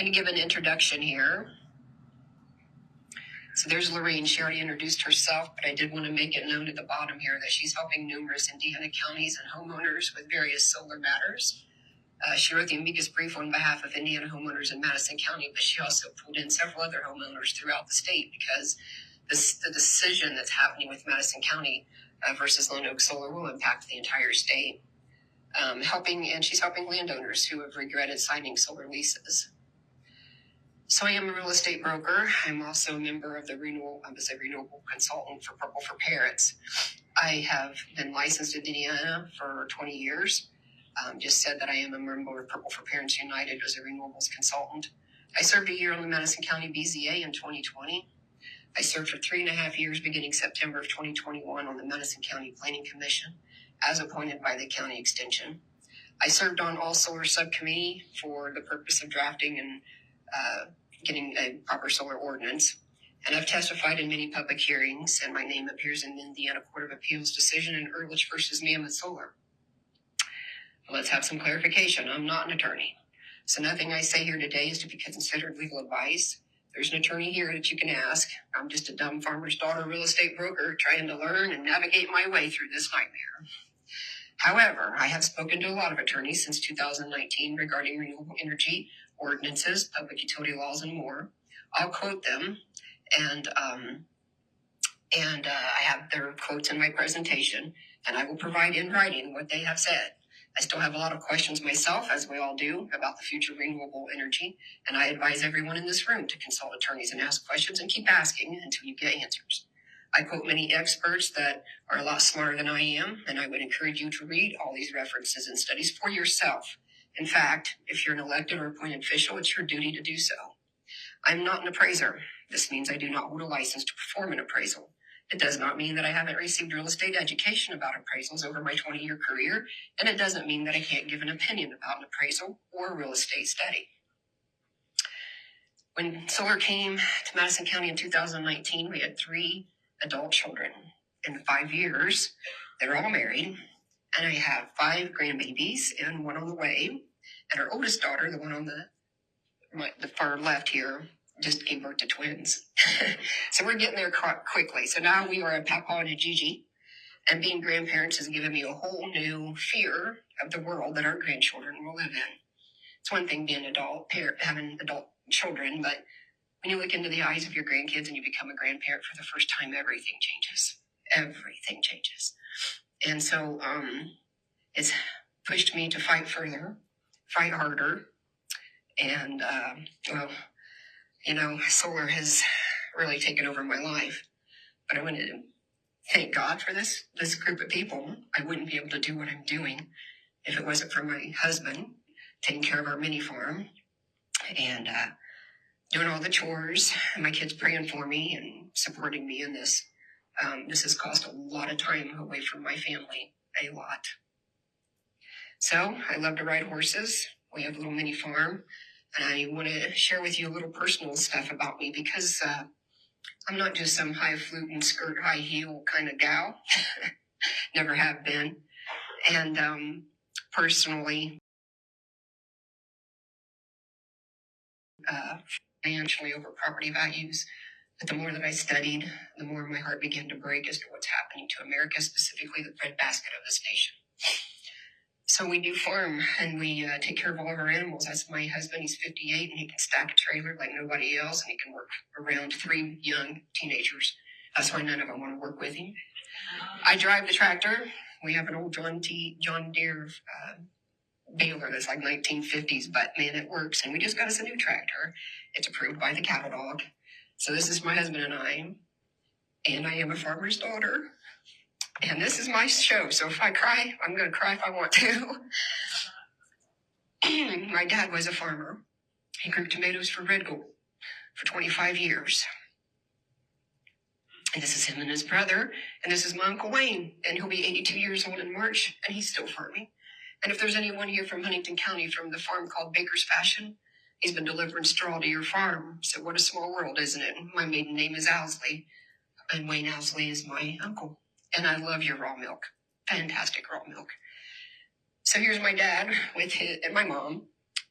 I'm going to give an introduction here. So there's Lorraine. She already introduced herself, but I did want to make it known at the bottom here that she's helping numerous Indiana counties and homeowners with various solar matters. She wrote the amicus brief on behalf of Indiana homeowners in Madison County, but she also pulled in several other homeowners throughout the state because the decision that's happening with Madison County versus Lone Oak Solar will impact the entire state. She's helping landowners who have regretted signing solar leases. So I am a real estate broker. I'm also a member of the renewable consultant for Purple for Parents. I have been licensed in Indiana for 20 years. Just said that I am a member of Purple for Parents United as a renewables consultant. I served a year on the Madison County BZA in 2020. I served for 3.5 years beginning September of 2021 on the Madison County Planning Commission as appointed by the county extension. I served on all solar subcommittee for the purpose of drafting and getting a proper solar ordinance. And I've testified in many public hearings, and my name appears in the Indiana Court of Appeals decision in Ehrlich versus Mammoth Solar. Let's have some clarification. I'm not an attorney. So nothing I say here today is to be considered legal advice. There's an attorney here that you can ask. I'm just a dumb farmer's daughter real estate broker trying to learn and navigate my way through this nightmare. However, I have spoken to a lot of attorneys since 2019 regarding renewable energy, ordinances, public utility laws, and more. I'll quote them, and I have their quotes in my presentation, and I will provide in writing what they have said. I still have a lot of questions myself, as we all do, about the future of renewable energy, and I advise everyone in this room to consult attorneys and ask questions and keep asking until you get answers. I quote many experts that are a lot smarter than I am, and I would encourage you to read all these references and studies for yourself. In fact, if you're an elected or appointed official, it's your duty to do so. I'm not an appraiser. This means I do not hold a license to perform an appraisal. It does not mean that I haven't received real estate education about appraisals over my 20-year career, and it doesn't mean that I can't give an opinion about an appraisal or a real estate study. When solar came to Madison County in 2019, we had 3 adult children. In 5 years, they're all married, and I have 5 grandbabies and 1 on the way. And our oldest daughter, the one on the far left here, just gave birth to twins. So we're getting there quickly. So now we are a Papa and a Gigi, and being grandparents has given me a whole new fear of the world that our grandchildren will live in. It's one thing being having adult children, but when you look into the eyes of your grandkids and you become a grandparent for the first time, everything changes. Everything changes. And so it's pushed me to fight further, fight harder. And, solar has really taken over my life. But I want to thank God for this group of people. I wouldn't be able to do what I'm doing if it wasn't for my husband taking care of our mini farm and doing all the chores, and my kids praying for me and supporting me in this. This has cost a lot of time away from my family, a lot. So I love to ride horses. We have a little mini farm, and I want to share with you a little personal stuff about me because I'm not just some highfalutin skirt, high heel kind of gal. Never have been. And personally, financially over property values. But the more that I studied, the more my heart began to break as to what's happening to America, specifically the breadbasket of this nation. So we do farm, and we take care of all of our animals. That's my husband. He's 58, and he can stack a trailer like nobody else, and he can work around 3 young teenagers. That's why none of them want to work with him. I drive the tractor. We have an old John Deere baler that's like 1950s, but man, it works. And we just got us a new tractor. It's approved by the cattle dog. So this is my husband and I am a farmer's daughter. And this is my show. So if I cry, I'm going to cry if I want to. My dad was a farmer. He grew tomatoes for Red Gold for 25 years. And this is him and his brother. And this is my Uncle Wayne. And he'll be 82 years old in March. And he's still farming. And if there's anyone here from Huntington County from the farm called Baker's Fashion, he's been delivering straw to your farm. So what a small world, isn't it? My maiden name is Owsley. And Wayne Owsley is my uncle. And I love your raw milk. Fantastic raw milk. So here's my dad and my mom.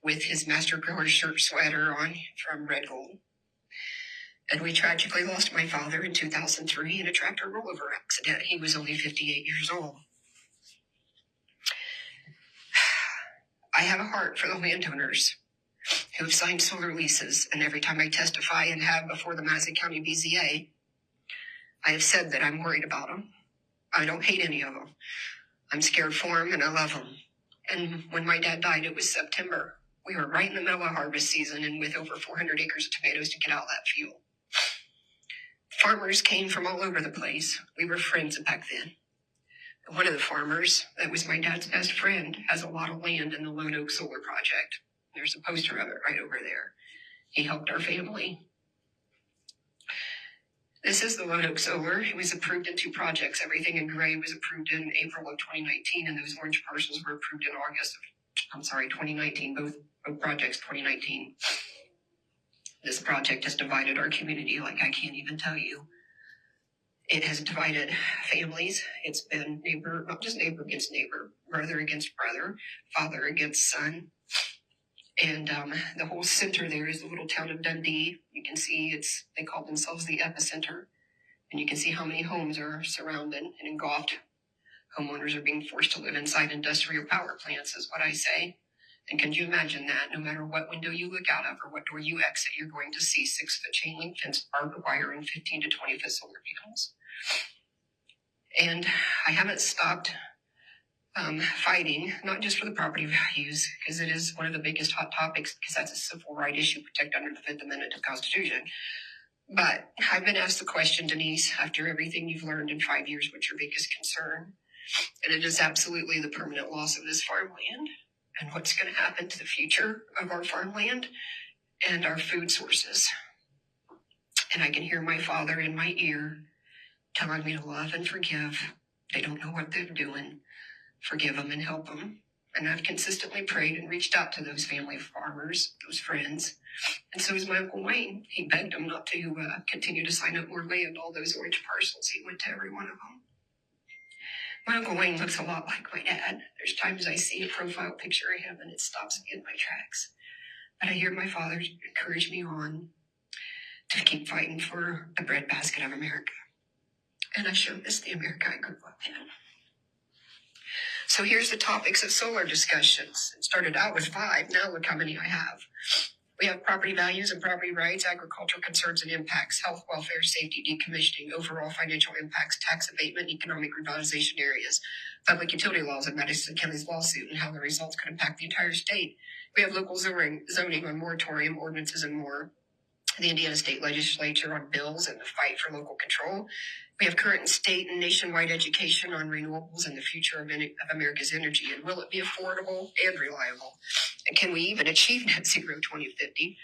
with his Master Grower shirt sweater on from Red Gold. And we tragically lost my father in 2003 in a tractor rollover accident. He was only 58 years old. I have a heart for the landowners who have signed solar leases, and every time I testify and have before the Madison County BZA, I have said that I'm worried about them. I don't hate any of them. I'm scared for them, and I love them. And when my dad died, it was September. We were right in the middle of harvest season and with over 400 acres of tomatoes to get out that fuel. Farmers came from all over the place. We were friends back then. One of the farmers, that was my dad's best friend, has a lot of land in the Lone Oak Solar Project. There's a poster of it right over there. He helped our family. This is the Lone Oak Solar. It was approved in 2 projects. Everything in gray was approved in April of 2019, and those orange parcels were approved in August of, 2019, both projects 2019. This project has divided our community like I can't even tell you. It has divided families. It's been neighbor, not just neighbor against neighbor, brother against brother, father against son. And the whole center there is the little town of Dundee. You can see they call themselves the epicenter. And you can see how many homes are surrounded and engulfed. Homeowners are being forced to live inside industrial power plants, is what I say. And can you imagine that? No matter what window you look out of or what door you exit, you're going to see 6-foot chain link fence, barbed wire, and 15 to 20-foot solar panels. And I haven't stopped fighting, not just for the property values, because it is one of the biggest hot topics, because that's a civil right issue protected under the 5th Amendment to the Constitution. But I've been asked the question, Denise, after everything you've learned in 5 years, what's your biggest concern? And it is absolutely the permanent loss of this farmland and what's going to happen to the future of our farmland and our food sources. And I can hear my father in my ear telling me to love and forgive. They don't know what they're doing. Forgive them and help them. And I've consistently prayed and reached out to those family farmers, those friends. And so is my Uncle Wayne. He begged them not to continue to sign up more land, all those orange parcels. He went to every one of them. My Uncle Wayne looks a lot like my dad. There's times I see a profile picture of him and it stops me in my tracks. But I hear my father encourage me on to keep fighting for the breadbasket of America. And I sure miss the America I grew up in. So here's the topics of solar discussions. It started out with 5. Now look how many I have. We have property values and property rights, agricultural concerns and impacts, health, welfare, safety, decommissioning, overall financial impacts, tax abatement, economic revitalization areas, public utility laws, and Madison County's lawsuit and how the results could impact the entire state. We have local zoning on moratorium ordinances and more. The Indiana State Legislature on bills and the fight for local control. We have current state and nationwide education on renewables and the future of America's energy. And will it be affordable and reliable? And can we even achieve net zero 2050?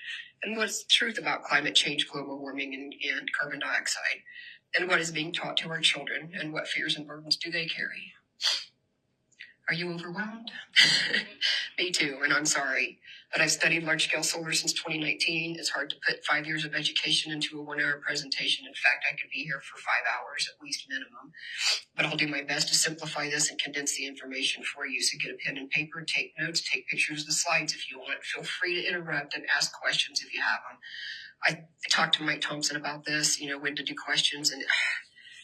And what's the truth about climate change, global warming, and carbon dioxide? And what is being taught to our children? And what fears and burdens do they carry? Are you overwhelmed? Me too, and I'm sorry. But I've studied large-scale solar since 2019. It's hard to put 5 years of education into a 1-hour presentation. In fact, I could be here for 5 hours at least minimum. But I'll do my best to simplify this and condense the information for you. So get a pen and paper, take notes, take pictures of the slides if you want. Feel free to interrupt and ask questions if you have them. I talked to Mike Thompson about this, when to do questions, and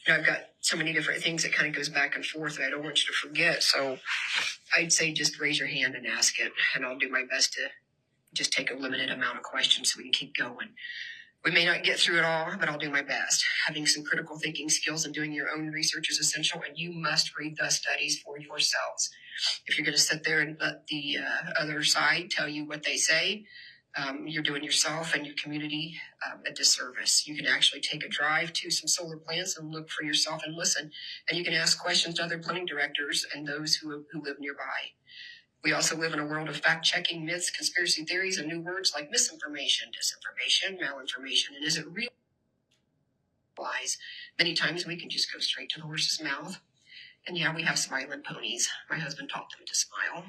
I've got so many different things that kind of goes back and forth that I don't want you to forget. So I'd say just raise your hand and ask it, and I'll do my best to just take a limited amount of questions so we can keep going. We may not get through it all, but I'll do my best. Having some critical thinking skills and doing your own research is essential, and you must read the studies for yourselves. If you're going to sit there and let the other side tell you what they say, you're doing yourself and your community a disservice. You can actually take a drive to some solar plants and look for yourself and listen. And you can ask questions to other planning directors and those who live nearby. We also live in a world of fact-checking myths, conspiracy theories, and new words like misinformation, disinformation, malinformation. And is it real? Lies. Many times we can just go straight to the horse's mouth. And yeah, we have smiling ponies. My husband taught them to smile.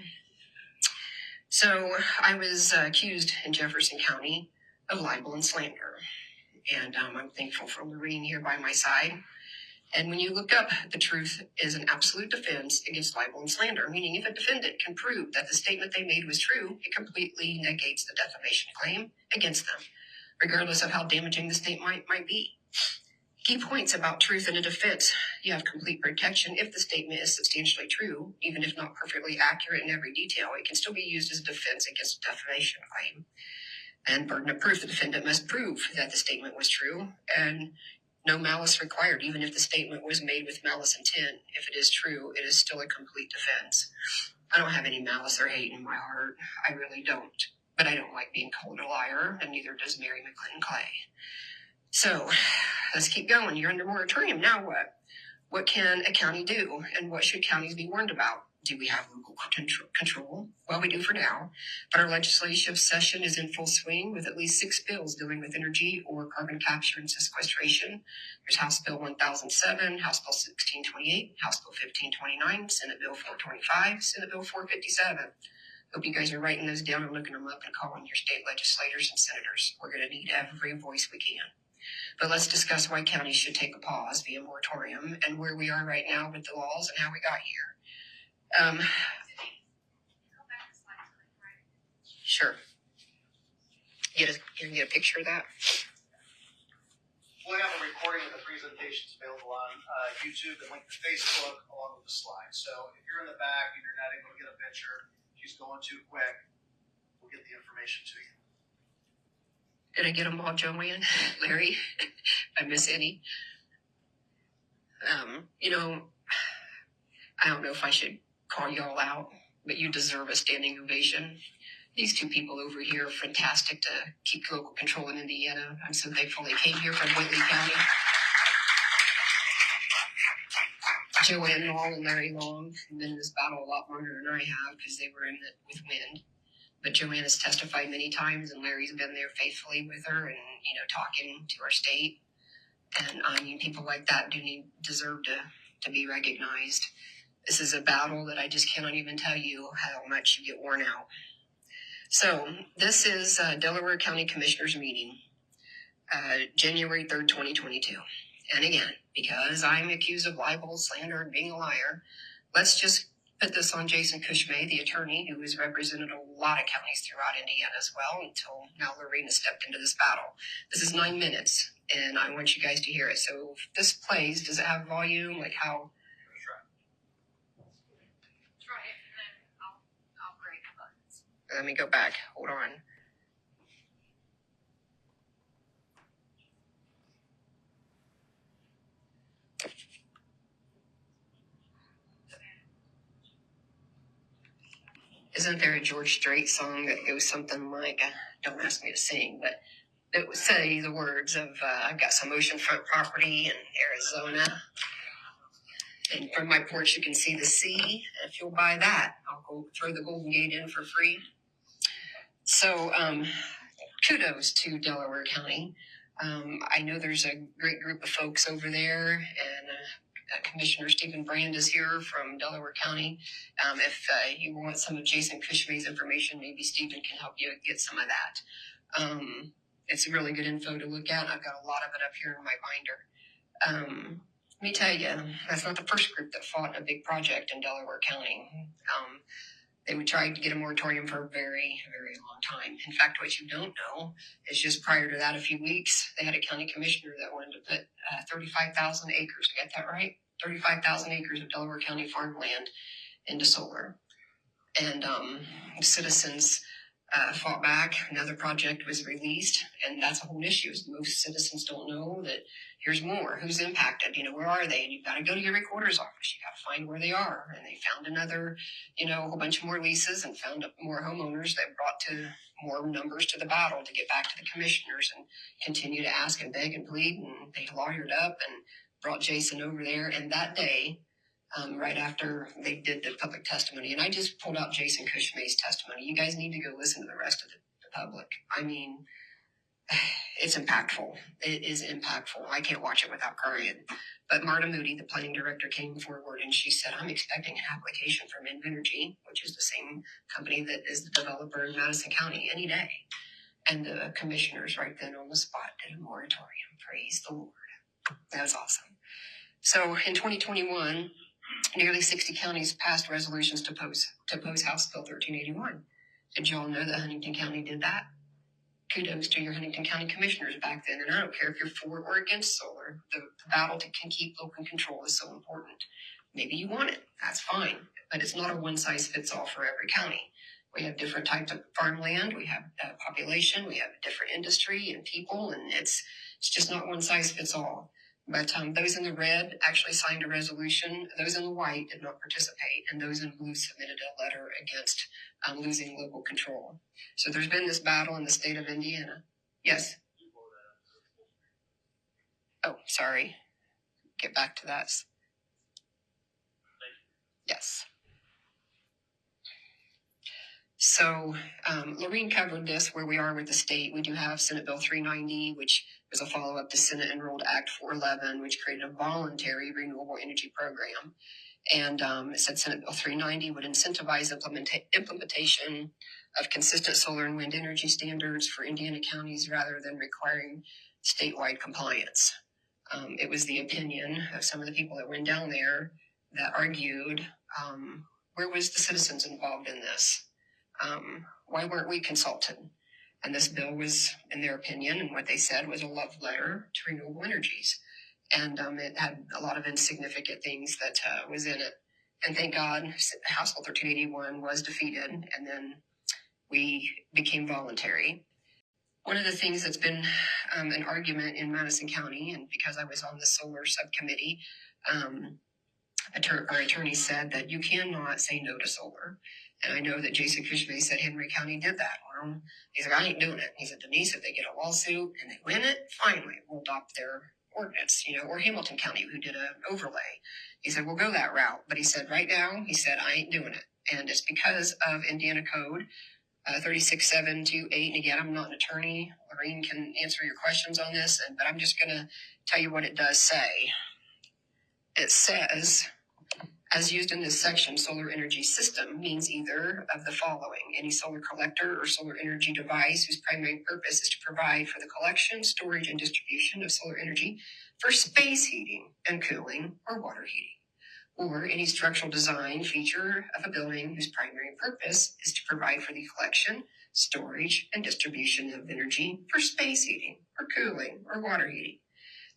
So I was accused in Jefferson County of libel and slander. And I'm thankful for Lorene here by my side. And when you look up, the truth is an absolute defense against libel and slander, meaning if a defendant can prove that the statement they made was true, it completely negates the defamation claim against them, regardless of how damaging the statement might be. Key points about truth in a defense. You have complete protection if the statement is substantially true, even if not perfectly accurate in every detail. It can still be used as a defense against a defamation claim. And burden of proof, the defendant must prove that the statement was true, and no malice required, even if the statement was made with malice intent. If it is true, it is still a complete defense. I don't have any malice or hate in my heart. I really don't. But I don't like being called a liar, and neither does Mary McLean Clay. So let's keep going. You're under moratorium. Now what? What can a county do, and what should counties be warned about? Do we have local control? Well, we do for now, but our legislative session is in full swing with at least 6 bills dealing with energy or carbon capture and sequestration. There's House Bill 1007, House Bill 1628, House Bill 1529, Senate Bill 425, Senate Bill 457. Hope you guys are writing those down and looking them up and calling your state legislators and senators. We're going to need every voice we can. But let's discuss why counties should take a pause via moratorium and where we are right now with the laws and how we got here. Sure. You can get a picture of that? We'll have a recording of the presentations available on YouTube and link to Facebook along with the slides. So if you're in the back and you're not able to get a picture, she's going too quick, we'll get the information to you. Did I get them all, Joanne? Larry? I miss any? I don't know if I should call y'all out, but you deserve a standing ovation. These 2 people over here are fantastic to keep local control in Indiana. I'm so thankful they came here from Whitley County. Joanne Long and Larry Long have been in this battle a lot longer than I have because they were in it with wind. But Joanne has testified many times, and Larry's been there faithfully with her and, talking to our state. And people like that deserve to be recognized. This is a battle that I just cannot even tell you how much you get worn out. So this is Delaware County Commissioners meeting, January 3rd, 2022. And again, because I'm accused of libel, slander, and being a liar, let's just put this on Jason Cushman, the attorney, who has represented a lot of counties throughout Indiana as well until now Lorena stepped into this battle. This is 9 minutes, and I want you guys to hear it. So if this plays, does it have volume? Like how? Try it, and then I'll break the buttons. Let me go back. Hold on. Isn't there a George Strait song that goes something like, don't ask me to sing, but it would say the words of, I've got some oceanfront property in Arizona, and from my porch you can see the sea. If you'll buy that, I'll go throw the Golden Gate in for free. So kudos to Delaware County. I know there's a great group of folks over there, and Commissioner Stephen Brand is here from Delaware County. If you want some of Jason Cushman's information, maybe Stephen can help you get some of that. It's really good info to look at. I've got a lot of it up here in my binder. Let me tell you, that's not the first group that fought a big project in Delaware County. They would try to get a moratorium for a very, very long time. In fact, what you don't know is just prior to that, a few weeks, they had a county commissioner that wanted to put 35,000 acres, I got that right? 35,000 acres of Delaware County farmland into solar. And citizens fought back. Another project was released, and that's a whole issue. Most citizens don't know that here's more. Who's impacted? Where are they? And you've got to go to your recorder's office. You got to find where they are. And they found another, a whole bunch of more leases and found more homeowners that brought to more numbers to the battle to get back to the commissioners and continue to ask and beg and plead. And they lawyered up and brought Jason over there. And that day, right after they did the public testimony, and I just pulled out Jason Cushman's testimony. You guys need to go listen to the rest of the public. I mean, it's impactful. It is impactful. I can't watch it without crying. But Marta Moody, the planning director, came forward and she said, I'm expecting an application from Invenergy, which is the same company that is the developer in Madison County, any day. And the commissioners right then on the spot did a moratorium. Praise the Lord. That was awesome. So in 2021, nearly 60 counties passed resolutions to oppose House Bill 1381. Did you all know that Huntington County did that? Kudos to your Huntington County commissioners back then. And I don't care if you're for or against solar. The battle can keep local control is so important. Maybe you want it. That's fine. But it's not a one-size-fits-all for every county. We have different types of farmland. We have population. We have a different industry and people. And it's just not one-size-fits-all. But those in the red actually signed a resolution. Those in the white did not participate. And those in blue submitted a letter against losing local control. So there's been this battle in the state of Indiana. Yes? Oh, sorry. Get back to that. Yes. So Lorene covered this where we are with the state. We do have Senate Bill 390, which was a follow-up to Senate Enrolled Act 411, which created a voluntary renewable energy program. And it said Senate Bill 390 would incentivize implementation of consistent solar and wind energy standards for Indiana counties rather than requiring statewide compliance. It was the opinion of some of the people that went down there that argued, where was the citizens involved in this? Why weren't we consulted? And this bill was, in their opinion, and what they said was a love letter to renewable energies. And it had a lot of insignificant things that was in it. And thank God, House Bill 1381 was defeated, and then we became voluntary. One of the things that's been an argument in Madison County, and because I was on the solar subcommittee, our attorney said that you cannot say no to solar. And I know that Jason Cushman said Henry County did that. Well, he's like, I ain't doing it. He said, Denise, if they get a lawsuit and they win it, finally, we'll adopt their ordinance, or Hamilton County, who did an overlay. He said, we'll go that route. But he said, right now, he said, I ain't doing it. And it's because of Indiana Code 36728. And again, I'm not an attorney. Lorene can answer your questions on this, but I'm just going to tell you what it does say. It says, as used in this section, solar energy system means either of the following: any solar collector or solar energy device whose primary purpose is to provide for the collection, storage, and distribution of solar energy for space heating and cooling or water heating. Or any structural design feature of a building whose primary purpose is to provide for the collection, storage, and distribution of energy for space heating or cooling or water heating.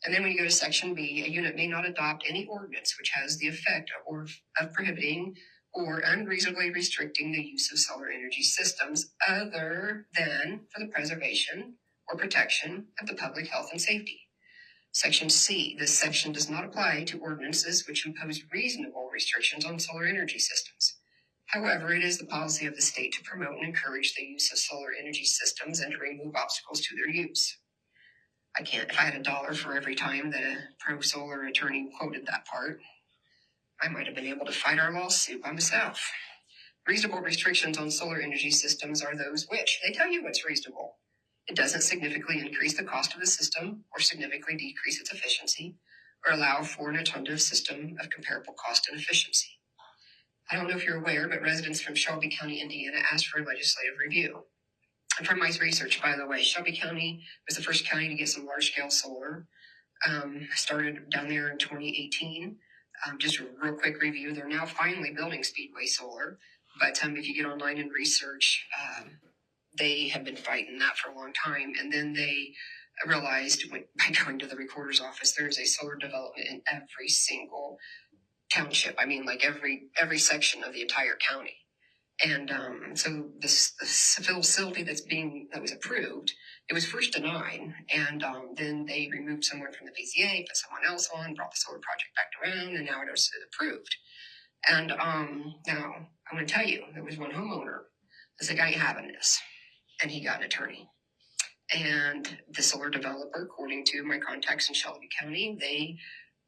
And then when you go to section B, a unit may not adopt any ordinance which has the effect of prohibiting or unreasonably restricting the use of solar energy systems other than for the preservation or protection of the public health and safety. Section C, this section does not apply to ordinances which impose reasonable restrictions on solar energy systems. However, it is the policy of the state to promote and encourage the use of solar energy systems and to remove obstacles to their use. If I had $1 for every time that a pro-solar attorney quoted that part, I might have been able to fight our lawsuit by myself. Reasonable restrictions on solar energy systems are those which, they tell you what's reasonable. It doesn't significantly increase the cost of the system or significantly decrease its efficiency or allow for an alternative system of comparable cost and efficiency. I don't know if you're aware, but residents from Shelby County, Indiana asked for legislative review. And from my research, by the way, Shelby County was the first county to get some large-scale solar. Started down there in 2018. Just a real quick review. They're now finally building Speedway Solar. But if you get online and research, they have been fighting that for a long time. And then they realized by going to the recorder's office, there's a solar development in every single township. I mean, like every section of the entire county. And so this facility that was approved, it was first denied, and then they removed someone from the BZA, put someone else on, brought the solar project back around, and now it was approved. And now I'm going to tell you, there was one homeowner that's like, I ain't having this, and he got an attorney. And the solar developer, according to my contacts in Shelby County, they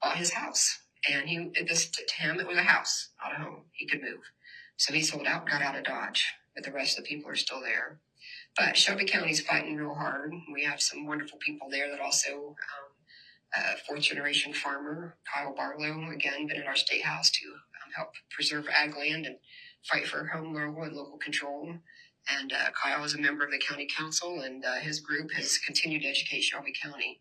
bought his house, and to him it was a house, not a home. He could move. So he sold out, got out of Dodge, but the rest of the people are still there. But Shelby County's fighting real hard. We have some wonderful people there that also, fourth generation farmer, Kyle Barlow, again, been at our state house to help preserve ag land and fight for home rule and local control. And Kyle is a member of the county council, and his group has continued to educate Shelby County.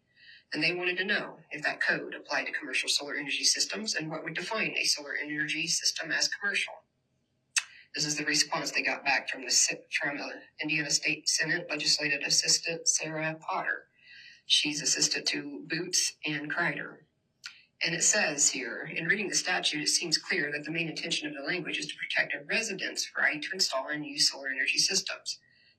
And they wanted to know if that code applied to commercial solar energy systems and what would define a solar energy system as commercial. This is the response they got back from Indiana State Senate Legislative Assistant Sarah Potter. She's assistant to Boots and Kreider. And it says here, in reading the statute, it seems clear that the main intention of the language is to protect a resident's right to install and use solar energy systems,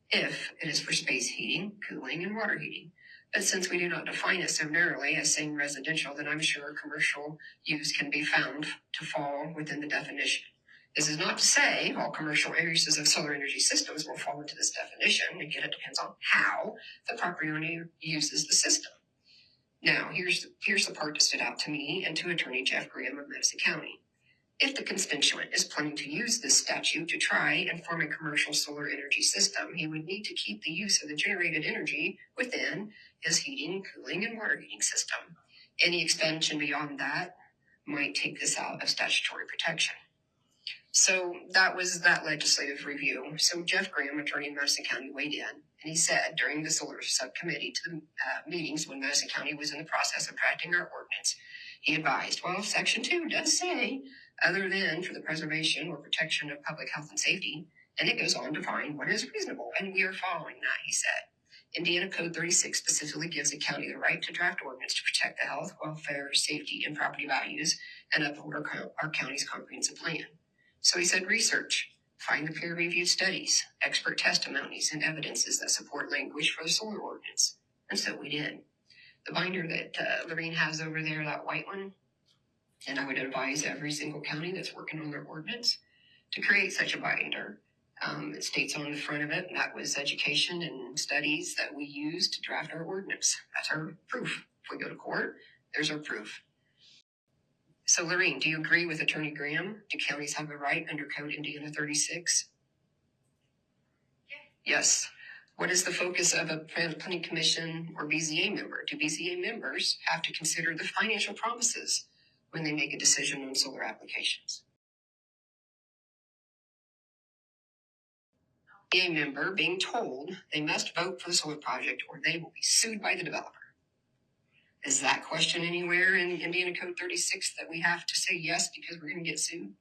if it is for space heating, cooling, and water heating. But since we do not define it so narrowly as saying residential, then I'm sure commercial use can be found to fall within the definition. This is not to say all commercial uses of solar energy systems will fall into this definition. Again, it depends on how the property owner uses the system. Now, here's the part that stood out to me and to Attorney Jeff Graham of Madison County. If the constituent is planning to use this statute to try and form a commercial solar energy system, he would need to keep the use of the generated energy within his heating, cooling, and water heating system. Any expansion beyond that might take this out of statutory protection. So that was that legislative review. So Jeff Graham, attorney in Madison County, weighed in, and he said during the solar subcommittee to the meetings when Madison County was in the process of drafting our ordinance, he advised, well, Section 2 does say, other than for the preservation or protection of public health and safety, and it goes on to define what is reasonable, and we are following that, he said. Indiana Code 36 specifically gives the county the right to draft ordinance to protect the health, welfare, safety, and property values and uphold our county's comprehensive plan. So he said research, find the peer-reviewed studies, expert testimonies, and evidences that support language for the solar ordinance. And so we did. The binder that Lorene has over there, that white one, and I would advise every single county that's working on their ordinance to create such a binder. It states on the front of it, that was education and studies that we use to draft our ordinance. That's our proof. If we go to court, there's our proof. So, Lorene, do you agree with Attorney Graham? Do counties have a right under Code Indiana 36? Yes. What is the focus of a planning commission or BZA member? Do BZA members have to consider the financial promises when they make a decision on solar applications? A member being told they must vote for the solar project or they will be sued by the developer. Is that question anywhere in Indiana Code 36 that we have to say yes because we're going to get sued?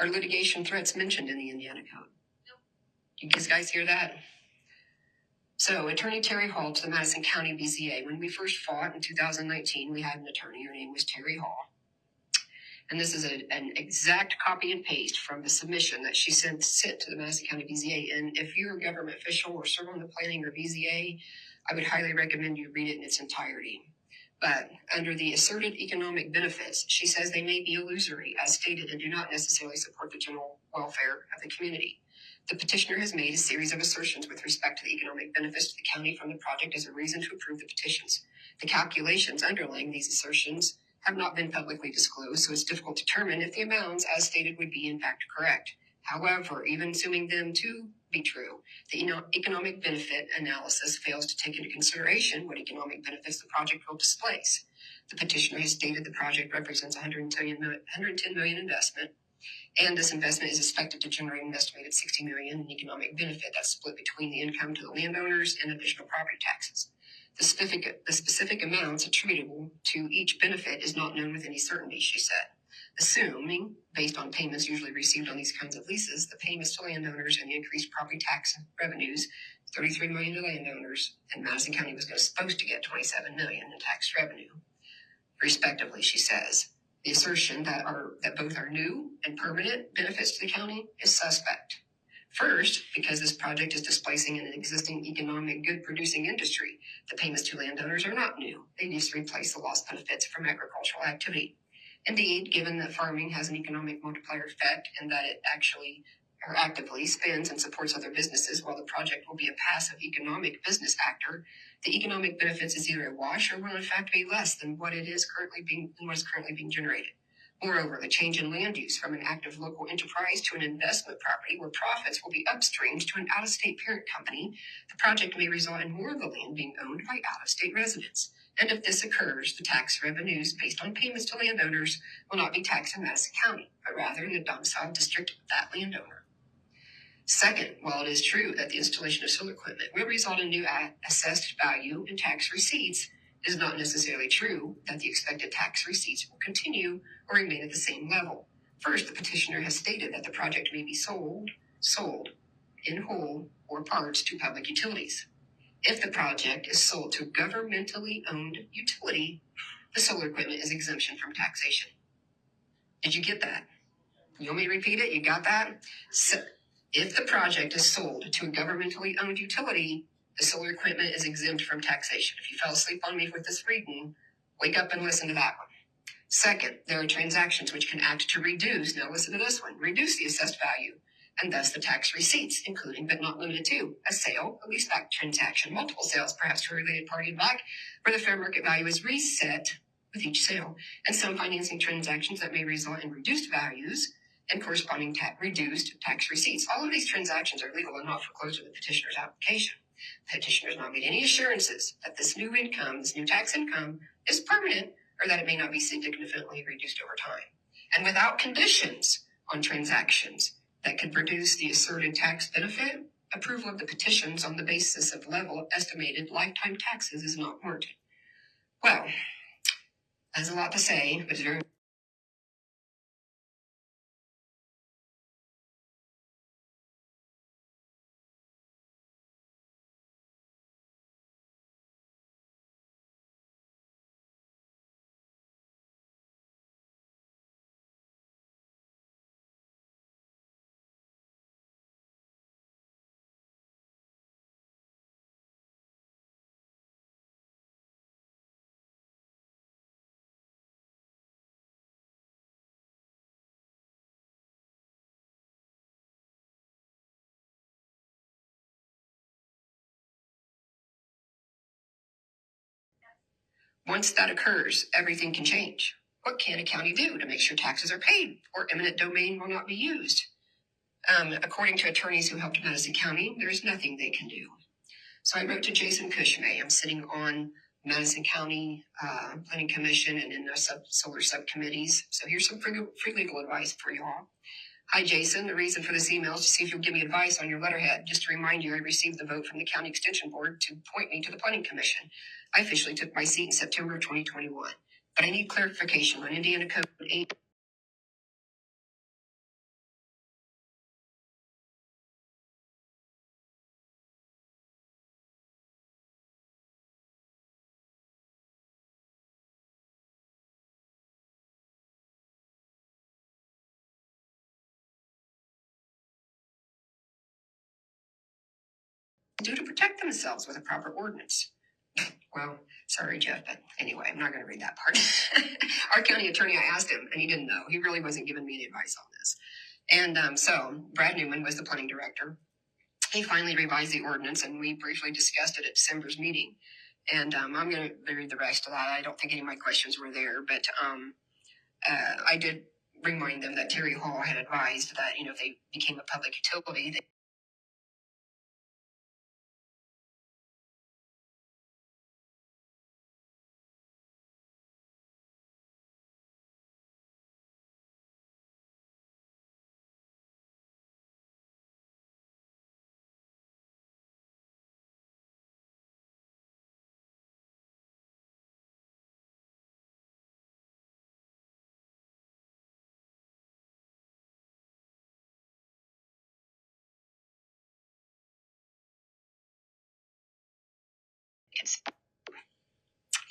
Are litigation threats mentioned in the Indiana Code? Nope. You guys hear that? So, Attorney Terry Hall to the Madison County BZA. When we first fought in 2019, we had an attorney. Her name was Terry Hall. And this is an exact copy and paste from the submission that she sent to the Madison County BZA. And if you're a government official or serve on the planning or BZA, I would highly recommend you read it in its entirety. But under the asserted economic benefits, she says they may be illusory, as stated, and do not necessarily support the general welfare of the community. The petitioner has made a series of assertions with respect to the economic benefits to the county from the project as a reason to approve the petitions. The calculations underlying these assertions have not been publicly disclosed, so it's difficult to determine if the amounts, as stated, would be in fact correct. However, even assuming them to be true, the economic benefit analysis fails to take into consideration what economic benefits the project will displace. The petitioner has stated the project represents $110 million investment, and this investment is expected to generate an estimated $60 million in economic benefit that's split between the income to the landowners and additional property taxes. The specific amounts attributable to each benefit is not known with any certainty, she said. Assuming, based on payments usually received on these kinds of leases, the payments to landowners and the increased property tax revenues, $33 million to landowners, and Madison County was supposed to get $27 million in tax revenue, respectively, she says. The assertion that both are new and permanent benefits to the county is suspect. First, because this project is displacing an existing economic good-producing industry, the payments to landowners are not new. They just replace the lost benefits from agricultural activity. Indeed, given that farming has an economic multiplier effect and that it actively spends and supports other businesses, while the project will be a passive economic business actor, the economic benefits is either a wash or will in fact be less than what is currently being generated. Moreover, the change in land use from an active local enterprise to an investment property where profits will be upstreamed to an out-of-state parent company, the project may result in more of the land being owned by out-of-state residents. And if this occurs, the tax revenues based on payments to landowners will not be taxed in Madison County, but rather in the domicile district of that landowner. Second, while it is true that the installation of solar equipment will result in new assessed value and tax receipts, It is not necessarily true that the expected tax receipts will continue or remain at the same level. First, the petitioner has stated that the project may be sold in whole or parts to public utilities. If the project is sold to a governmentally owned utility, the solar equipment is exemption from taxation. Did you get that? You want me to repeat it? You got that? So, if the project is sold to a governmentally owned utility, the solar equipment is exempt from taxation. If you fell asleep on me with this reading, wake up and listen to that one. Second, there are transactions which can act to reduce, now listen to this one, reduce the assessed value, and thus the tax receipts, including but not limited to a sale, a leaseback transaction, multiple sales, perhaps to a related party in back, where the fair market value is reset with each sale, and some financing transactions that may result in reduced values and corresponding reduced tax receipts. All of these transactions are legal and not foreclosed in the petitioner's application. The petitioner has not made any assurances that this new income, this new tax income, is permanent or that it may not be significantly reduced over time. And without conditions on transactions that could produce the asserted tax benefit, approval of the petitions on the basis of level of estimated lifetime taxes is not warranted. Well, that's a lot to say, but it's very Once that occurs, everything can change. What can a county do to make sure taxes are paid or eminent domain will not be used? According to attorneys who helped Madison County, there is nothing they can do. So I wrote to Jason Cushman. I'm sitting on Madison County Planning Commission and in the solar subcommittees. So here's some free legal advice for y'all. Hi, Jason. The reason for this email is to see if you'll give me advice on your letterhead. Just to remind you, I received the vote from the County Extension Board to appoint me to the Planning Commission. I officially took my seat in September of 2021. But I need clarification on Indiana Code 8. Do to protect themselves with a proper ordinance. Well, sorry, Jeff, but anyway, I'm not going to read that part. Our county attorney, I asked him, and he didn't know. He really wasn't giving me any advice on this. And so Brad Newman was the planning director. He finally revised the ordinance, and we briefly discussed it at December's meeting. And I'm going to read the rest of that. I don't think any of my questions were there, but I did remind them that Terry Hall had advised that, if they became a public utility, they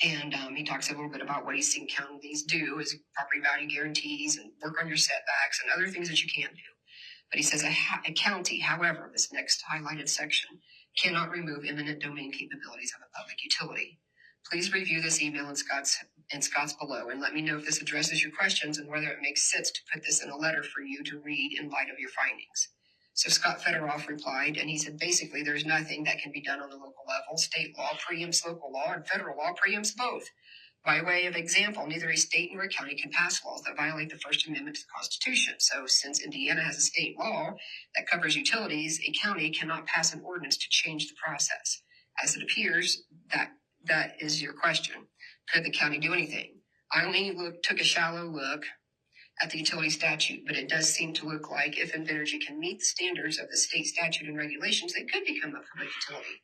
And he talks a little bit about what he's seen counties do as property value guarantees and work on your setbacks and other things that you can do. But he says a county, however, this next highlighted section, cannot remove eminent domain capabilities of a public utility. Please review this email in Scott's below and let me know if this addresses your questions and whether it makes sense to put this in a letter for you to read in light of your findings. So Scott Federoff replied, and he said, basically, there's nothing that can be done on the local level. State law preempts local law, and federal law preempts both. By way of example, neither a state nor a county can pass laws that violate the First Amendment to the Constitution. So since Indiana has a state law that covers utilities, a county cannot pass an ordinance to change the process. As it appears, that is your question. Could the county do anything? I only took a shallow look at the utility statute, but it does seem to look like if Invenergy can meet the standards of the state statute and regulations, they could become a public utility.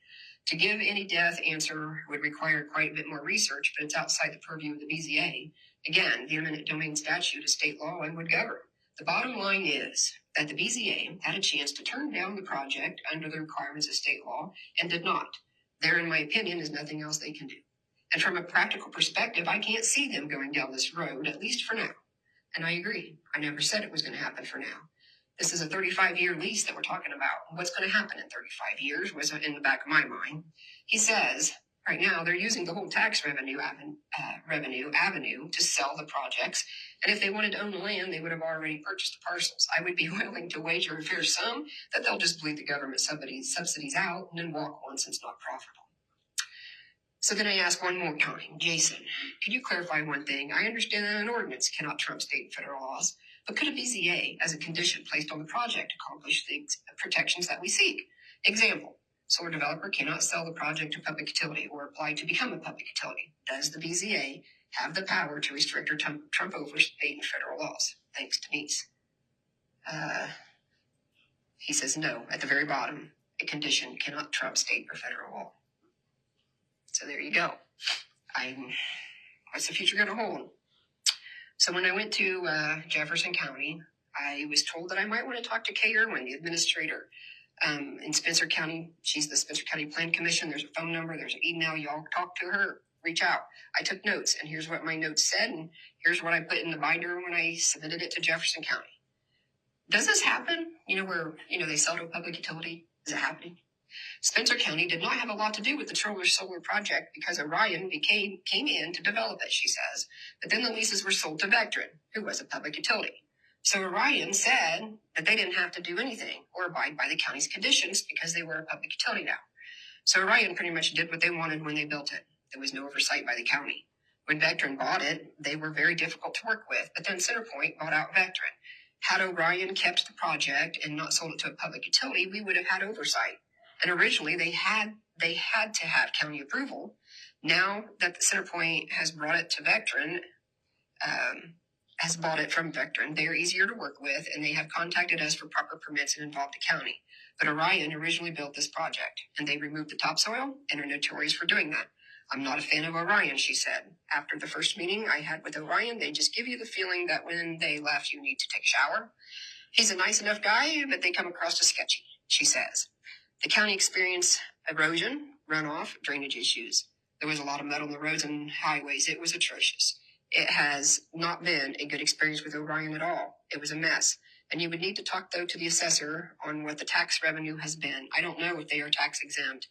To give any death answer would require quite a bit more research, but it's outside the purview of the BZA. Again, the eminent domain statute is state law and would govern. The bottom line is that the BZA had a chance to turn down the project under the requirements of state law and did not. There, in my opinion, is nothing else they can do. And from a practical perspective, I can't see them going down this road, at least for now. And I agree. I never said it was going to happen for now. This is a 35-year lease that we're talking about. What's going to happen in 35 years was in the back of my mind. He says, right now, they're using the whole tax revenue avenue to sell the projects. And if they wanted to own the land, they would have already purchased the parcels. I would be willing to wager a fair sum that they'll just bleed the government subsidies out and then walk once it's not profitable. So then I ask one more time, Jason, could you clarify one thing? I understand that an ordinance cannot trump state and federal laws, but could a BZA, as a condition placed on the project, accomplish the protections that we seek? Example, solar developer cannot sell the project to public utility or apply to become a public utility. Does the BZA have the power to restrict or trump over state and federal laws? Thanks, Denise. He says no, at the very bottom, a condition cannot trump state or federal law. So there you go. What's the future going to hold? So when I went to Jefferson County, I was told that I might want to talk to Kay Irwin, the administrator in Spencer County. She's the Spencer County Plan Commission. There's a phone number. There's an email. Y'all talk to her. Reach out. I took notes, and here's what my notes said, and here's what I put in the binder when I submitted it to Jefferson County. Does this happen? Where they sell to a public utility? Is it happening? Spencer County did not have a lot to do with the Troller Solar project because Orion came in to develop it, she says. But then the leases were sold to Vectren, who was a public utility. So Orion said that they didn't have to do anything or abide by the county's conditions because they were a public utility now. So Orion pretty much did what they wanted when they built it. There was no oversight by the county. When Vectren bought it, they were very difficult to work with, but then CenterPoint bought out Vectren. Had Orion kept the project and not sold it to a public utility, we would have had oversight. And originally they had to have county approval. Now that the CenterPoint has brought it to Vectren, has bought it from Vectren, they are easier to work with, and they have contacted us for proper permits and involved the county. But Orion originally built this project, and they removed the topsoil and are notorious for doing that. I'm not a fan of Orion, she said. After the first meeting I had with Orion, they just give you the feeling that when they left, you need to take a shower. He's a nice enough guy, but they come across as sketchy, she says. The county experienced erosion, runoff, drainage issues. There was a lot of mud on the roads and highways. It was atrocious. It has not been a good experience with Orion at all. It was a mess. And you would need to talk, though, to the assessor on what the tax revenue has been. I don't know if they are tax exempt.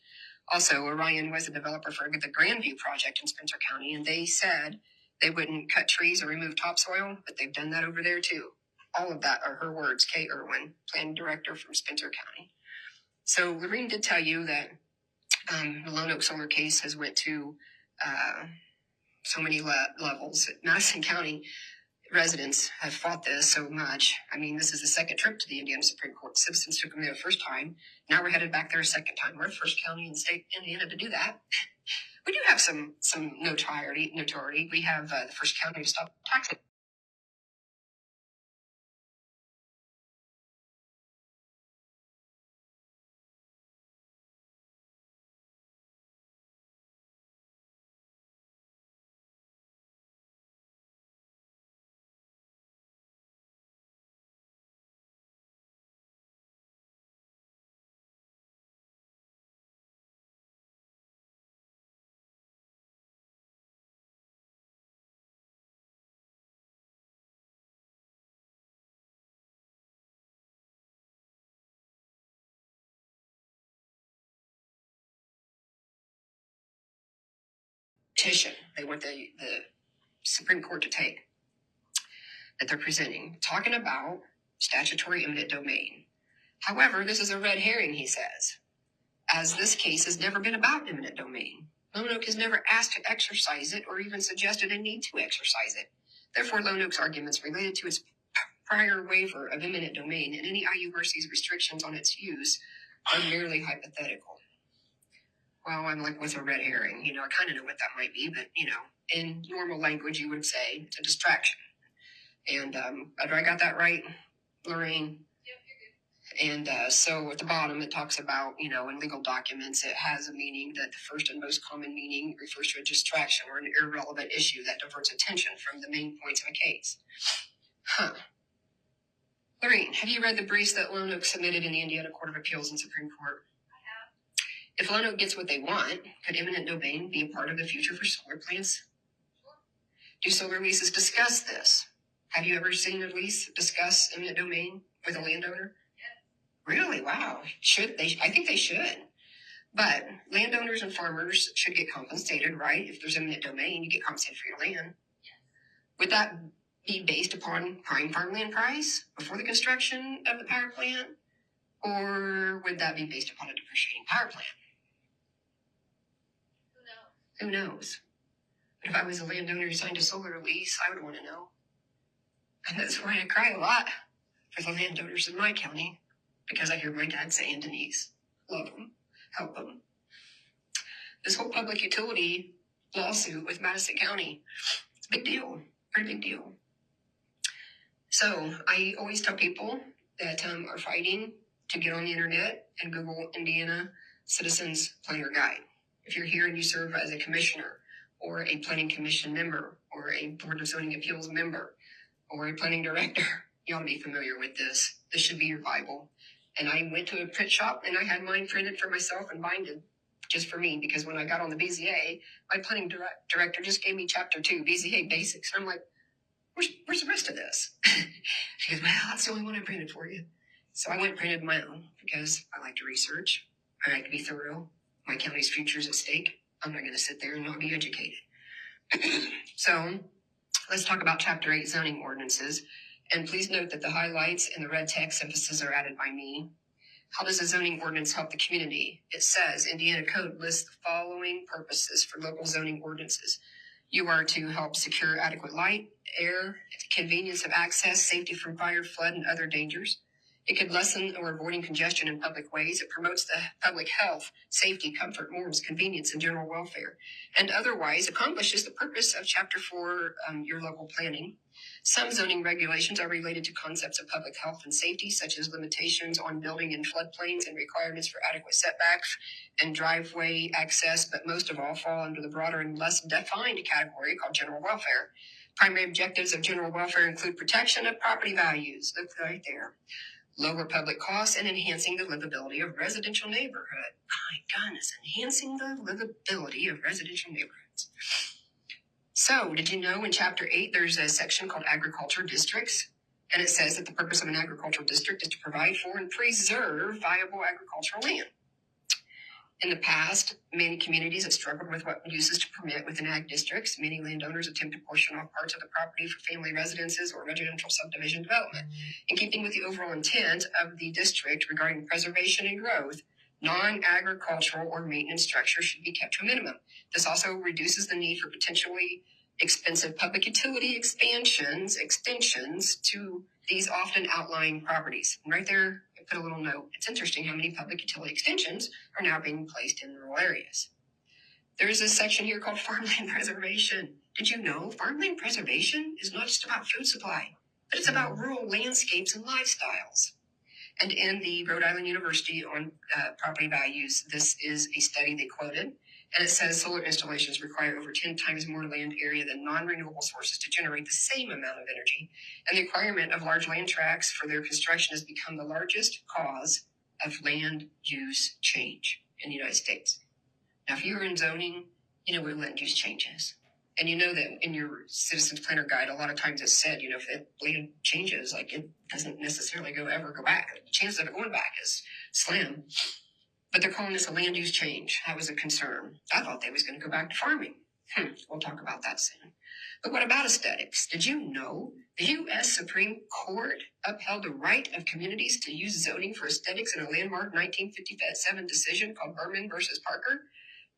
Also, Orion was a developer for the Grandview project in Spencer County, and they said they wouldn't cut trees or remove topsoil, but they've done that over there, too. All of that are her words, Kay Irwin, planning director from Spencer County. So Lorene did tell you that the Lone Oak Solar case has went to so many levels. Madison County residents have fought this so much. I mean, this is the second trip to the Indiana Supreme Court. Citizens took them there the first time. Now we're headed back there a second time. We're the first county in the state of Indiana to do that. We do have some notoriety. We have the first county to stop taxing. Petition they want the Supreme Court to take that they're presenting, talking about statutory eminent domain. However, this is a red herring, he says, as this case has never been about eminent domain. Lone Oak has never asked to exercise it or even suggested a need to exercise it. Therefore, Lone Oak's arguments related to its prior waiver of eminent domain and any IURC's restrictions on its use are merely hypothetical. Well, I'm like, what's a red herring? I kind of know what that might be, but, in normal language, you would say it's a distraction. And I got that right, Lorene? Yep, you're good. And so at the bottom, it talks about, in legal documents, it has a meaning that the first and most common meaning refers to a distraction or an irrelevant issue that diverts attention from the main points of a case. Huh. Lorraine, have you read the briefs that Lone Oak submitted in the Indiana Court of Appeals and Supreme Court? I have. If Lone Oak gets what they want, could eminent domain be a part of the future for solar plants? Do solar leases discuss this? Have you ever seen a lease discuss eminent domain with a landowner? Really? Wow. Should they? I think they should. But landowners and farmers should get compensated, right? If there's eminent domain, you get compensated for your land. Would that be based upon prime farmland price before the construction of the power plant? Or would that be based upon a depreciating power plant? Who knows? Who knows? But if I was a landowner who signed a solar lease, I would want to know. And that's why I cry a lot for the landowners in my county, because I hear my dad saying, Denise, love them, help them. This whole public utility lawsuit with Madison County, it's a big deal, pretty big deal. So I always tell people that are fighting to get on the internet and Google Indiana Citizens Planner Guide. If you're here and you serve as a commissioner or a planning commission member or a board of zoning appeals member or a planning director, you ought to be familiar with this. This should be your Bible. And I went to a print shop and I had mine printed for myself and binded just for me, because when I got on the BZA, my planning director just gave me chapter 2, BZA basics. And I'm like, where's the rest of this? She goes, well, that's the only one I printed for you. So I went and printed my own because I like to research. I like to be thorough. My county's future is at stake. I'm not going to sit there and not be educated. So let's talk about chapter 8, zoning ordinances. And please note that the highlights and the red text emphasis are added by me. How does a zoning ordinance help the community? It says Indiana Code lists the following purposes for local zoning ordinances. You are to help secure adequate light, air, convenience of access, safety from fire, flood, and other dangers. It could lessen or avoiding congestion in public ways. It promotes the public health, safety, comfort, morals, convenience, and general welfare, and otherwise accomplishes the purpose of Chapter 4, your local planning. Some zoning regulations are related to concepts of public health and safety, such as limitations on building in floodplains and requirements for adequate setbacks and driveway access, but most of all fall under the broader and less defined category called general welfare. Primary objectives of general welfare include protection of property values, look right there, lower public costs, and enhancing the livability of residential neighborhood. My goodness, enhancing the livability of residential neighborhoods. So, did you know in Chapter 8 there's a section called Agriculture Districts? And it says that the purpose of an agricultural district is to provide for and preserve viable agricultural land. In the past, many communities have struggled with what uses to permit within ag districts. Many landowners attempt to portion off parts of the property for family residences or residential subdivision development. In keeping with the overall intent of the district regarding preservation and growth, non-agricultural or maintenance structures should be kept to a minimum. This also reduces the need for potentially expensive public utility extensions to these often outlying properties. And right there, I put a little note. It's interesting how many public utility extensions are now being placed in rural areas. There's a section here called farmland preservation. Did you know farmland preservation is not just about food supply, but it's about rural landscapes and lifestyles? And in the Rhode Island University on property values, this is a study they quoted, and it says solar installations require over 10 times more land area than non-renewable sources to generate the same amount of energy, and the requirement of large land tracts for their construction has become the largest cause of land use change in the United States. Now, if you're in zoning, you know where land use changes. And you know that in your Citizens Planner Guide, a lot of times it's said, if it land changes, like it doesn't necessarily ever go back. The chance of it going back is slim. But they're calling this a land use change. That was a concern. I thought they was going to go back to farming. We'll talk about that soon. But what about aesthetics? Did you know the U.S. Supreme Court upheld the right of communities to use zoning for aesthetics in a landmark 1957 decision called Berman versus Parker?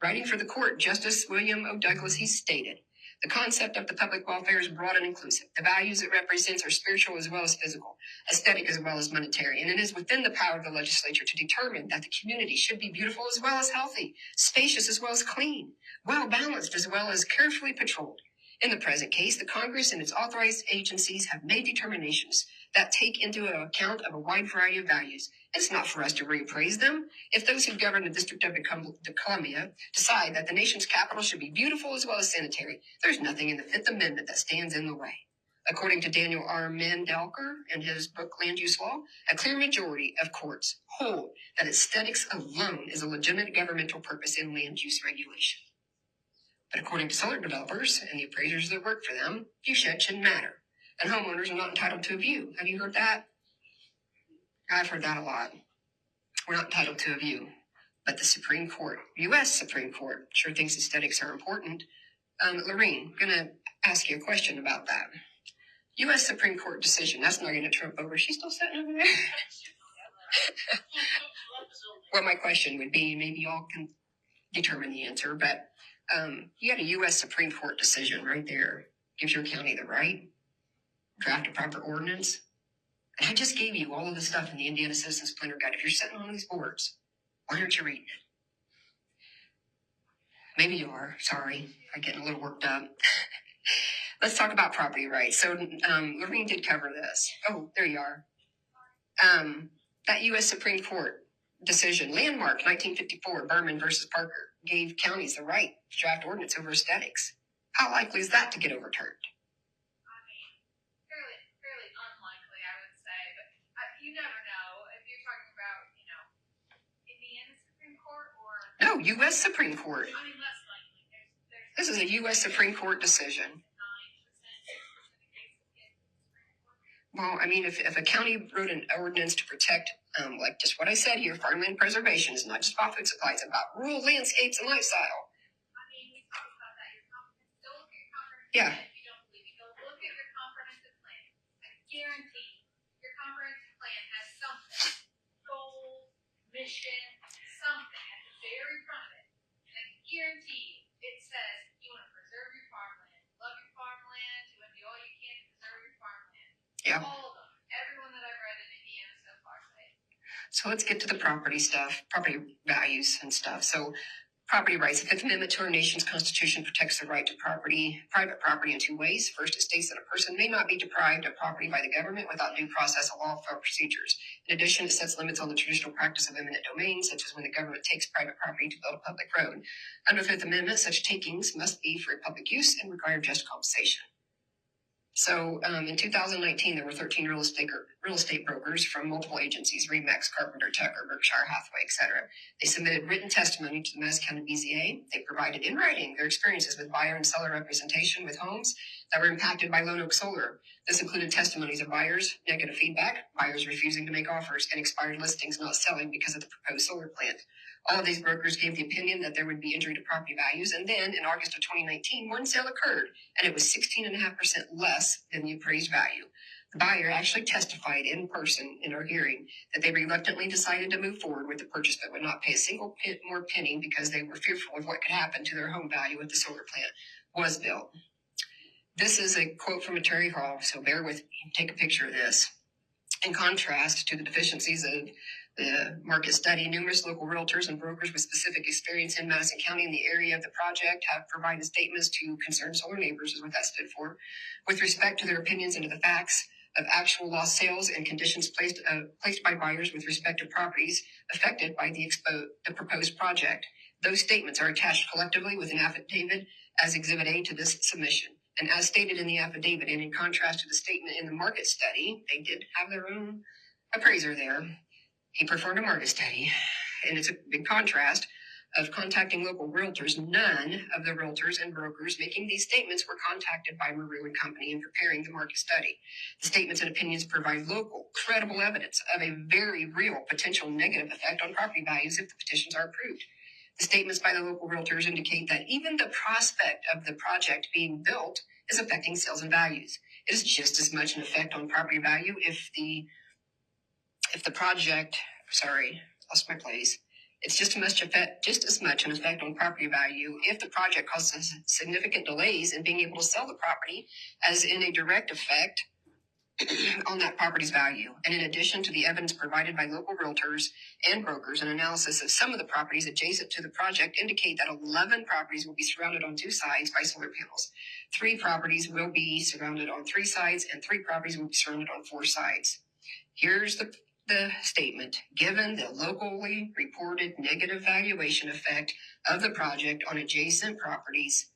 Writing for the court, Justice William O. Douglas, he stated, the concept of the public welfare is broad and inclusive. The values it represents are spiritual as well as physical, aesthetic as well as monetary, and it is within the power of the legislature to determine that the community should be beautiful as well as healthy, spacious as well as clean, well-balanced as well as carefully patrolled. In the present case, the Congress and its authorized agencies have made determinations that take into account of a wide variety of values. It's not for us to reappraise them. If those who govern the District of Columbia decide that the nation's capital should be beautiful as well as sanitary, there's nothing in the Fifth Amendment that stands in the way. According to Daniel R. Mandelker in his book Land Use Law, a clear majority of courts hold that aesthetics alone is a legitimate governmental purpose in land use regulation. But according to solar developers and the appraisers that work for them, view shed shouldn't matter, and homeowners are not entitled to a view. Have you heard that? I've heard that a lot. We're not entitled to a view. But the Supreme Court, U.S. Supreme Court, sure thinks aesthetics are important. Lorene, I'm going to ask you a question about that. U.S. Supreme Court decision, that's not going to trump over. She's still sitting over there? Well, my question would be, maybe y'all can determine the answer, but you got a U.S. Supreme Court decision right there. Gives your county the right, draft a proper ordinance. And I just gave you all of the stuff in the Indiana Citizens Planner Guide. If you're sitting on these boards, why aren't you reading it? Maybe you are. Sorry, I'm getting a little worked up. Let's talk about property rights. So Lorene did cover this. Oh, there you are. That U.S. Supreme Court decision, landmark 1954, Berman versus Parker, gave counties the right to draft ordinance over aesthetics. How likely is that to get overturned? Fairly unlikely, I would say. But you never know if you're talking about, Indiana Supreme Court or. No, U.S. Supreme Court. I mean, less likely. This is a U.S. Supreme Court decision. Well, I mean, if a county wrote an ordinance to protect, like just what I said here, farmland preservation is not just about food supply, it's about rural landscapes and lifestyle. I mean, we talked about that. Go look at your comprehensive Yeah. plan. If you don't believe me, go look at your comprehensive plan. I guarantee your comprehensive plan has something, goal, mission, something at the very front of it. And I can guarantee it says you want to preserve your farmland, love your farmland, you want to do all you can to preserve your farmland. Yeah. All of them. Everyone that I've read in Indiana so far say. So let's get to the property stuff, property values and stuff. So property rights. The Fifth Amendment to our nation's Constitution protects the right to private property in two ways. First, it states that a person may not be deprived of property by the government without due process of law or procedures. In addition, it sets limits on the traditional practice of eminent domain, such as when the government takes private property to build a public road. Under the Fifth Amendment, such takings must be for public use and require just compensation. So in 2019, there were 13 real estate brokers from multiple agencies, Remax, Carpenter, Tucker, Berkshire Hathaway, etc. They submitted written testimony to the Madison County BZA. They provided in writing their experiences with buyer and seller representation with homes that were impacted by Lone Oak Solar. This included testimonies of buyers, negative feedback, buyers refusing to make offers, and expired listings not selling because of the proposed solar plant. All of these brokers gave the opinion that there would be injury to property values, and then in August of 2019, one sale occurred, and it was 16.5% less than the appraised value. The buyer actually testified in person in our hearing that they reluctantly decided to move forward with the purchase but would not pay a single more penny because they were fearful of what could happen to their home value if the solar plant was built. This is a quote from Terry Hall, so bear with me. Take a picture of this. In contrast to the deficiencies of the market study, numerous local realtors and brokers with specific experience in Madison County in the area of the project have provided statements to concerned solar neighbors, is what that stood for, with respect to their opinions into the facts of actual lost sales and conditions placed by buyers with respect to properties affected by the proposed project. Those statements are attached collectively with an affidavit as Exhibit A to this submission. And as stated in the affidavit, and in contrast to the statement in the market study, they did have their own appraiser there. He performed a market study, and it's a big contrast of contacting local realtors. None of the realtors and brokers making these statements were contacted by Maru and Company in preparing the market study. The statements and opinions provide local, credible evidence of a very real potential negative effect on property values if the petitions are approved. The statements by the local realtors indicate that even the prospect of the project being built is affecting sales and values. It is just as much an effect on property value if the project, lost my place. It's just as much an effect on property value if the project causes significant delays in being able to sell the property as in a direct effect on that property's value. And in addition to the evidence provided by local realtors and brokers, an analysis of some of the properties adjacent to the project indicate that 11 properties will be surrounded on 2 sides by solar panels. 3 properties will be surrounded on 3 sides, and 3 properties will be surrounded on 4 sides. Here's the statement. Given the locally reported negative valuation effect of the project on adjacent properties,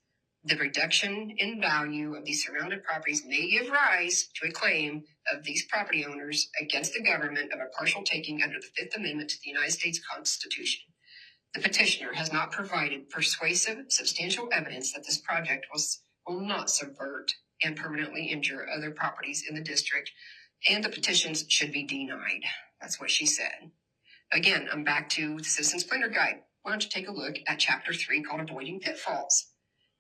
the reduction in value of these surrounded properties may give rise to a claim of these property owners against the government of a partial taking under the Fifth Amendment to the United States Constitution. The petitioner has not provided persuasive, substantial evidence that this project will not subvert and permanently injure other properties in the district, and the petitions should be denied. That's what she said. Again, I'm back to the Citizens Planner Guide. Why don't you take a look at Chapter 3 called Avoiding Pitfalls.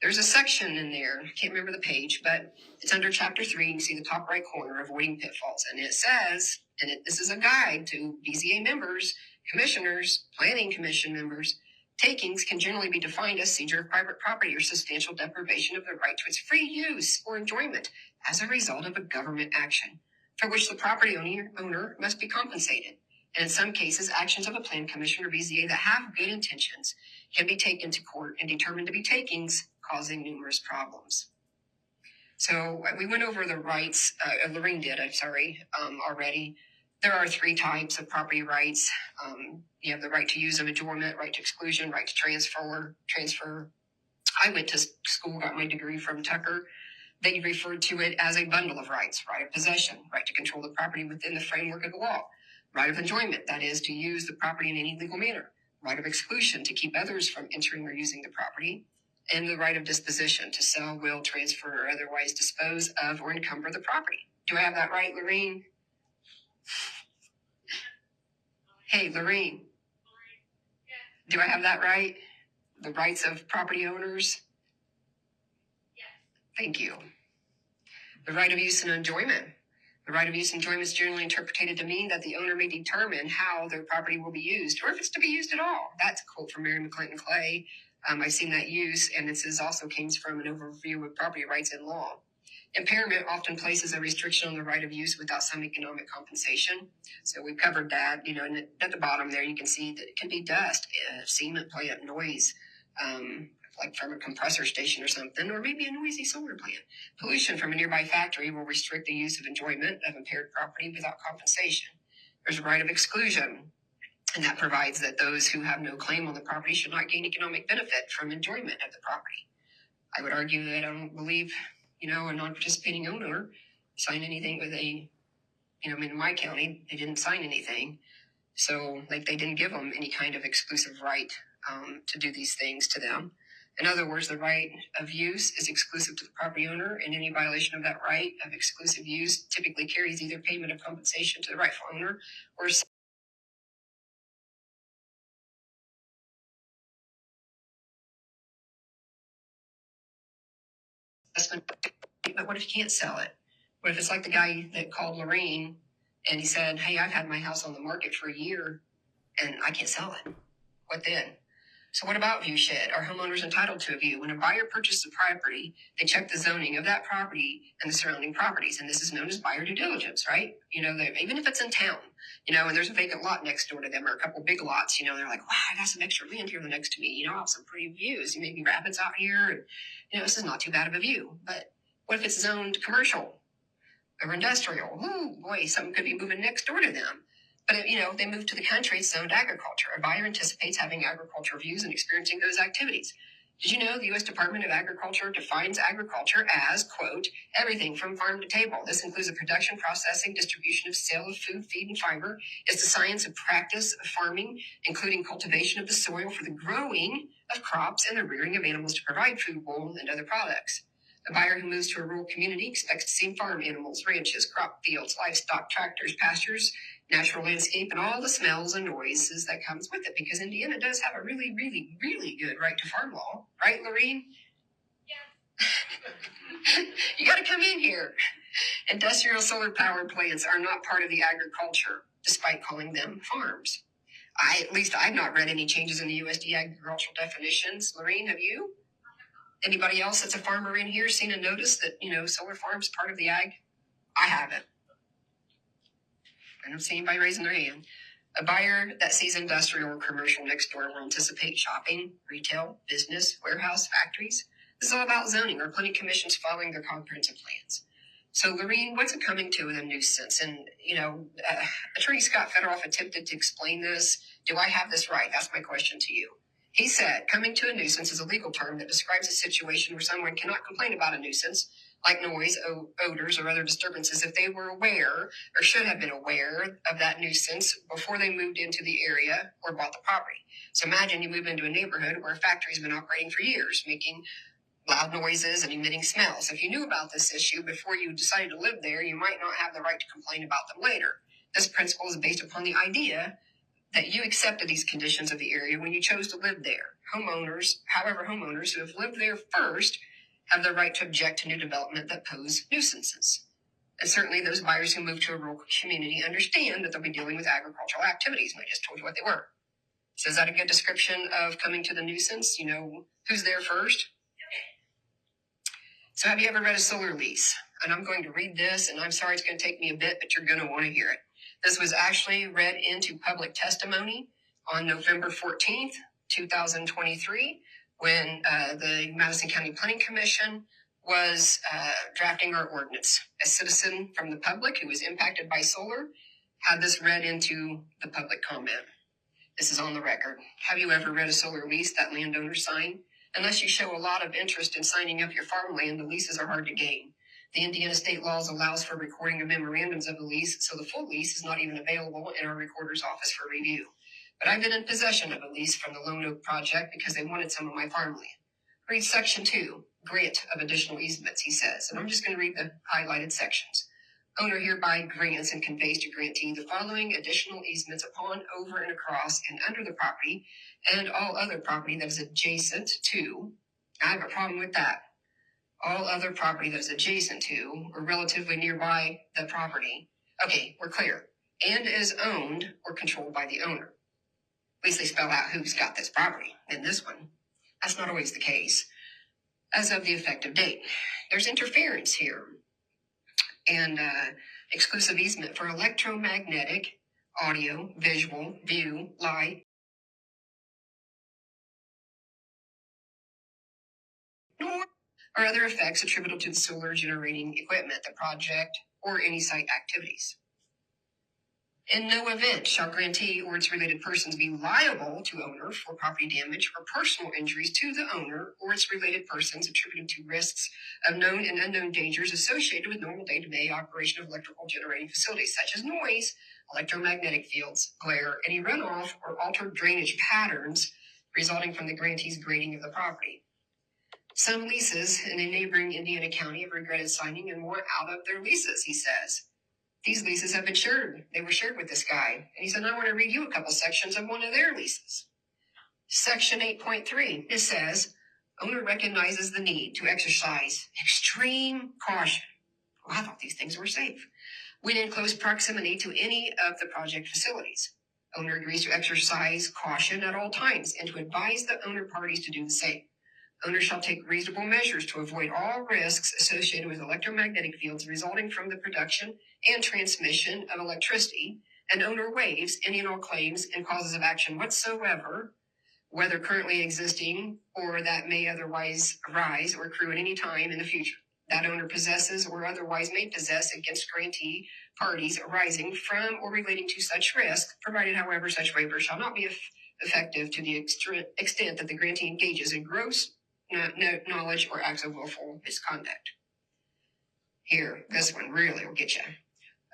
There's a section in there, I can't remember the page, but it's under Chapter 3. You can see the top right corner, Avoiding Pitfalls. And it says, this is a guide to BZA members, commissioners, planning commission members, takings can generally be defined as seizure of private property or substantial deprivation of the right to its free use or enjoyment as a result of a government action, for which the property owner must be compensated. And in some cases, actions of a plan commission or BZA that have good intentions can be taken to court and determined to be takings, causing numerous problems. So we went over the rights, Lorraine did, already. There are 3 types of property rights. You have the right to use of enjoyment, right to exclusion, right to transfer. I went to school, got my degree from Tucker. They referred to it as a bundle of rights: right of possession, right to control the property within the framework of the law, right of enjoyment, that is, to use the property in any legal manner, right of exclusion, to keep others from entering or using the property, and the right of disposition, to sell, will, transfer, or otherwise dispose of or encumber the property. Do I have that right, Lorraine? Hey, Lorraine. Do I have that right? The rights of property owners? Yes. Thank you. The right of use and enjoyment. The right of use and enjoyment is generally interpreted to mean that the owner may determine how their property will be used, or if it's to be used at all. That's a quote from Mary McClinton Clay. I've seen that use, and this also comes from an overview of property rights in law. Impairment often places a restriction on the right of use without some economic compensation. So we've covered that, and at the bottom there you can see that it can be dust, cement plant, noise, like from a compressor station or something, or maybe a noisy solar plant. Pollution from a nearby factory will restrict the use of enjoyment of impaired property without compensation. There's a right of exclusion, and that provides that those who have no claim on the property should not gain economic benefit from enjoyment of the property. I would argue that I don't believe, a non-participating owner signed anything with in my county, they didn't sign anything. So, they didn't give them any kind of exclusive right to do these things to them. In other words, the right of use is exclusive to the property owner, and any violation of that right of exclusive use typically carries either payment of compensation to the rightful owner or assessment. But what if you can't sell it? What if it's like the guy that called Lorraine and he said, hey, I've had my house on the market for a year and I can't sell it? What then? So what about view shed? Are homeowners entitled to a view? When a buyer purchases a property, they check the zoning of that property and the surrounding properties, and this is known as buyer due diligence, right? Even if it's in town, and there's a vacant lot next door to them or a couple big lots, they're like, wow, I got some extra land here next to me, I have some pretty views. Maybe rabbits out here, and, this is not too bad of a view. But what if it's zoned commercial or industrial? Ooh, boy, something could be moving next door to them. But, they move to the country, it's zoned agriculture. A buyer anticipates having agricultural views and experiencing those activities. Did you know the U.S. Department of Agriculture defines agriculture as, quote, everything from farm to table? This includes the production, processing, distribution of sale of food, feed, and fiber. It's the science of practice of farming, including cultivation of the soil for the growing of crops and the rearing of animals to provide food, wool, and other products. A buyer who moves to a rural community expects to see farm animals, ranches, crop fields, livestock, tractors, pastures, natural landscape, and all the smells and noises that comes with it, because Indiana does have a really, really, really good right to farm law. Right, Lorene? Yes. You got to come in here. Industrial solar power plants are not part of the agriculture, despite calling them farms. I've not read any changes in the USD agricultural definitions. Lorene, have you? Anybody else that's a farmer in here seen a notice that, solar farm's part of the ag? I haven't. I don't see anybody raising their hand. A buyer that sees industrial or commercial next door will anticipate shopping, retail, business, warehouse, factories. This is all about zoning. Our planning commission's following their comprehensive plans. So, Lorene, what's it coming to with a nuisance? And, Attorney Scott Federoff attempted to explain this. Do I have this right? That's my question to you. He said, coming to a nuisance is a legal term that describes a situation where someone cannot complain about a nuisance, like noise, odors, or other disturbances, if they were aware or should have been aware of that nuisance before they moved into the area or bought the property. So imagine you move into a neighborhood where a factory's been operating for years, making loud noises and emitting smells. If you knew about this issue before you decided to live there, you might not have the right to complain about them later. This principle is based upon the idea that you accepted these conditions of the area when you chose to live there. Homeowners who have lived there first have the right to object to new development that pose nuisances. And certainly those buyers who move to a rural community understand that they'll be dealing with agricultural activities, and I just told you what they were. So is that a good description of coming to the nuisance? You know who's there first? So have you ever read a solar lease? And I'm going to read this, and I'm sorry it's going to take me a bit, but you're going to want to hear it. This was actually read into public testimony on November 14th, 2023, when the Madison County Planning Commission was drafting our ordinance. A citizen from the public who was impacted by solar had this read into the public comment. This is on the record. Have you ever read a solar lease that landowners sign? Unless you show a lot of interest in signing up your farmland, the leases are hard to gain. The Indiana state laws allows for recording of memorandums of the lease, so the full lease is not even available in our recorder's office for review. But I've been in possession of a lease from the Lone Oak Project because they wanted some of my farmland. Read section 2, grant of additional easements, he says. And I'm just going to read the highlighted sections. Owner hereby grants and conveys to grantee the following additional easements upon, over, and across, and under the property, and all other property that is adjacent to. I have a problem with that. All other property that is adjacent to or relatively nearby the property. Okay, we're clear. And is owned or controlled by the owner. At least they spell out who's got this property. In this one, that's not always the case. As of the effective date, there's interference here. And exclusive easement for electromagnetic, audio, visual, view, light, or other effects attributable to the solar generating equipment, the project, or any site activities. In no event shall grantee or its related persons be liable to owner for property damage or personal injuries to the owner or its related persons attributed to risks of known and unknown dangers associated with normal day-to-day operation of electrical generating facilities, such as noise, electromagnetic fields, glare, any runoff, or altered drainage patterns resulting from the grantee's grading of the property. Some leases in a neighboring Indiana county have regretted signing and want out of their leases, he says. These leases have been shared. They were shared with this guy. And he said, I want to read you a couple sections of one of their leases. Section 8.3, it says, owner recognizes the need to exercise extreme caution. Well, I thought these things were safe. When in close proximity to any of the project facilities. Owner agrees to exercise caution at all times and to advise the owner parties to do the same. Owner shall take reasonable measures to avoid all risks associated with electromagnetic fields resulting from the production and transmission of electricity, and owner waives any and all claims and causes of action whatsoever, whether currently existing or that may otherwise arise or accrue at any time in the future. That owner possesses or otherwise may possess against grantee parties arising from or relating to such risk, provided, however, such waiver shall not be effective to the extent that the grantee engages in gross knowledge or acts of willful misconduct. Here, this one really will get you.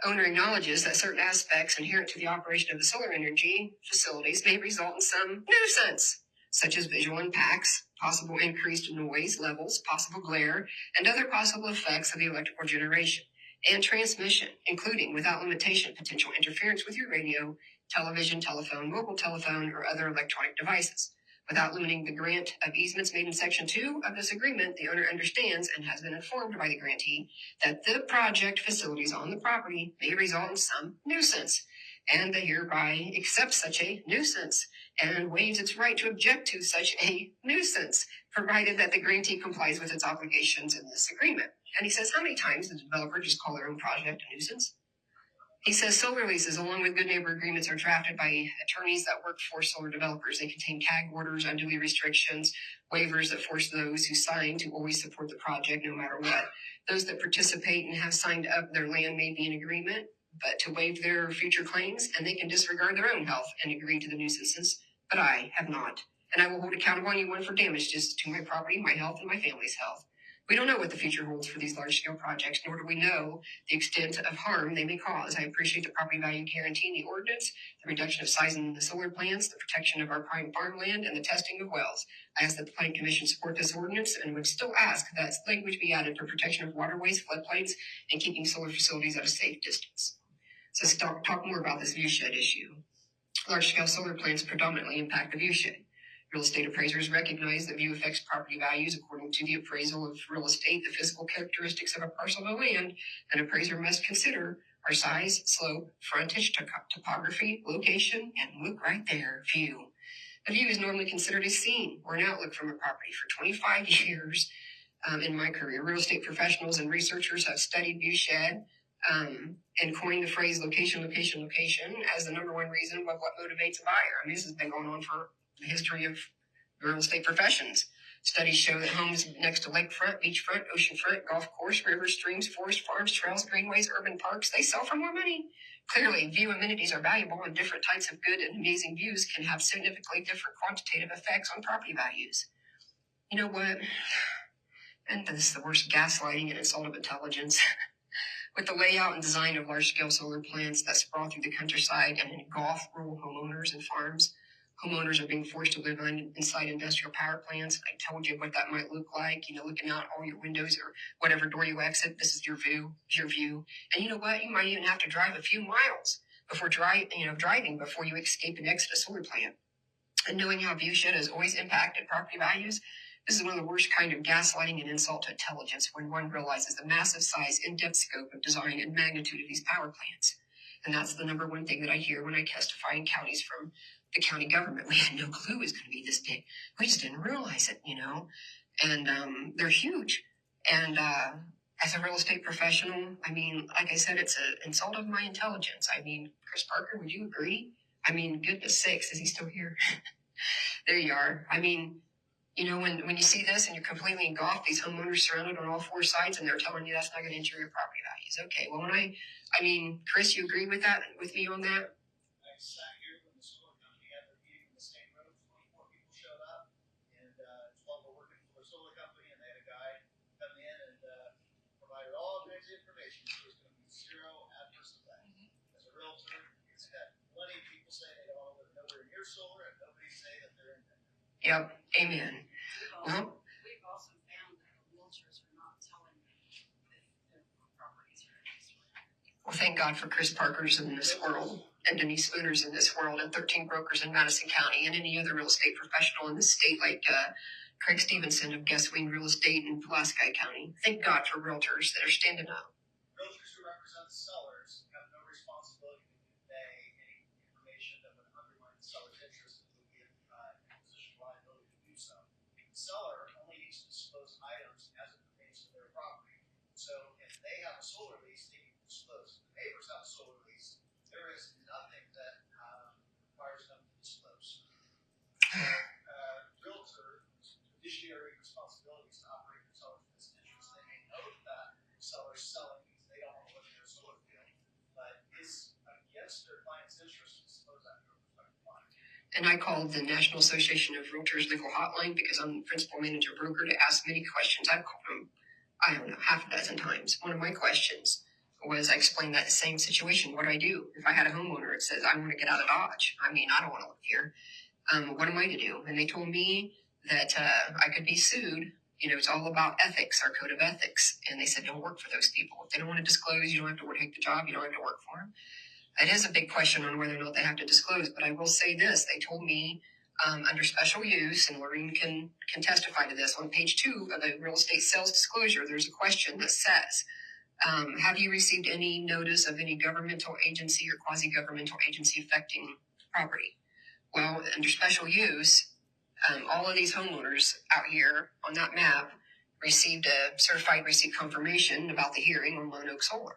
Owner acknowledges that certain aspects inherent to the operation of the solar energy facilities may result in some nuisance, such as visual impacts, possible increased noise levels, possible glare, and other possible effects of the electrical generation and transmission, including, without limitation, potential interference with your radio, television, telephone, mobile telephone, or other electronic devices. Without limiting the grant of easements made in Section 2 of this agreement, the owner understands and has been informed by the grantee that the project facilities on the property may result in some nuisance, and they hereby accept such a nuisance and waives its right to object to such a nuisance, provided that the grantee complies with its obligations in this agreement. And he says, how many times does the developer just call their own project a nuisance? He says solar leases, along with good neighbor agreements, are drafted by attorneys that work for solar developers. They contain tag orders, unduly restrictions, waivers that force those who sign to always support the project no matter what. Those that participate and have signed up their land may be in agreement, but to waive their future claims, and they can disregard their own health and agree to the nuisances. But I have not. And I will hold accountable anyone for damages to my property, my health, and my family's health. We don't know what the future holds for these large-scale projects, nor do we know the extent of harm they may cause. I appreciate the property value guarantee in the ordinance, the reduction of size in the solar plants, the protection of our prime farmland, and the testing of wells. I ask that the Planning Commission support this ordinance and would still ask that language be added for protection of waterways, floodplains, and keeping solar facilities at a safe distance. So let's talk more about this viewshed issue. Large-scale solar plants predominantly impact the viewshed. Real estate appraisers recognize that view affects property values according to the appraisal of real estate. The physical characteristics of a parcel of land an appraiser must consider are size, slope, frontage, topography, location, and look right there, view. A view is normally considered a scene or an outlook from a property. For 25 years in my career, real estate professionals and researchers have studied viewshed and coined the phrase location, location, location as the number one reason of what motivates a buyer. I mean, this has been going on for the history of real estate professions. Studies show that homes next to lakefront, beachfront, oceanfront, golf course, rivers, streams, forests, farms, trails, greenways, urban parks, they sell for more money. Clearly, view amenities are valuable, and different types of good and amazing views can have significantly different quantitative effects on property values. You know what? And this is the worst gaslighting and insult of intelligence. With the layout and design of large-scale solar plants that sprawl through the countryside and engulf rural homeowners and farms, homeowners are being forced to live inside industrial power plants. I told you what that might look like. Looking out all your windows or whatever door you exit, this is your view. And you know what? You might even have to drive a few miles before driving before you escape and exit a solar plant. And knowing how viewshed has always impacted property values, this is one of the worst kind of gaslighting and insult to intelligence when one realizes the massive size, in-depth scope of design and magnitude of these power plants. And that's the number one thing that I hear when I testify in counties from the county government. We had no clue it was going to be this big. We just didn't realize it, And they're huge. And as a real estate professional, I mean, like I said, it's an insult of my intelligence. I mean, Chris Parker, would you agree? I mean, goodness sakes, is he still here? There you are. I mean, when you see this and you're completely engulfed, these homeowners surrounded on all four sides, and they're telling you that's not going to injure your property values. Okay, well, Chris, you agree with me on that? I sat here when the solar company had their meeting in the same room. 24 people showed up, and 12 were working for the solar company, and they had a guy come in and provided all kinds of information. So there's going to be zero adverse effect. As a realtor, it's had plenty of people say they don't want to live nowhere near solar, and nobody say that they're in there. Yep, amen. We've also found that realtors are not telling if their properties are interested. Well, thank God for Chris Parker's in this world, and Denise Spooner's in this world, and 13 brokers in Madison County, and any other real estate professional in the state like Craig Stevenson of Guesswing Real Estate in Pulaski County. Thank God for realtors that are standing up. Realtors who represent sellers have no responsibility to convey any information that would undermine the seller's interest and would be in position of liability to do so. The seller only needs to disclose items as it pertains to their property. So if they have a solar lease, they need to disclose. If the neighbors have a solar lease, there is nothing that requires them to disclose. Realtors' fiduciary responsibility is to operate their seller's best interest. They may know that seller's selling because they don't want to live in their solar field, but it's against their client's interest to disclose that to a prospective client. And I called the National Association of Realtors legal hotline because I'm the principal manager broker to ask many questions. I've called them, I don't know, half a dozen times. One of my questions was I explained that same situation. What do I do if I had a homeowner that says, I want to get out of Dodge? I mean, I don't want to live here. What am I to do? And they told me that I could be sued. It's all about ethics, our code of ethics. And they said, don't work for those people. If they don't want to disclose, you don't have to take the job. You don't have to work for them. It is a big question on whether or not they have to disclose. But I will say this. They told me under special use, and Lorene can testify to this, on page 2 of the real estate sales disclosure, there's a question that says, have you received any notice of any governmental agency or quasi-governmental agency affecting property? Well, under special use, all of these homeowners out here on that map received a certified receipt confirmation about the hearing on Lone Oak Solar.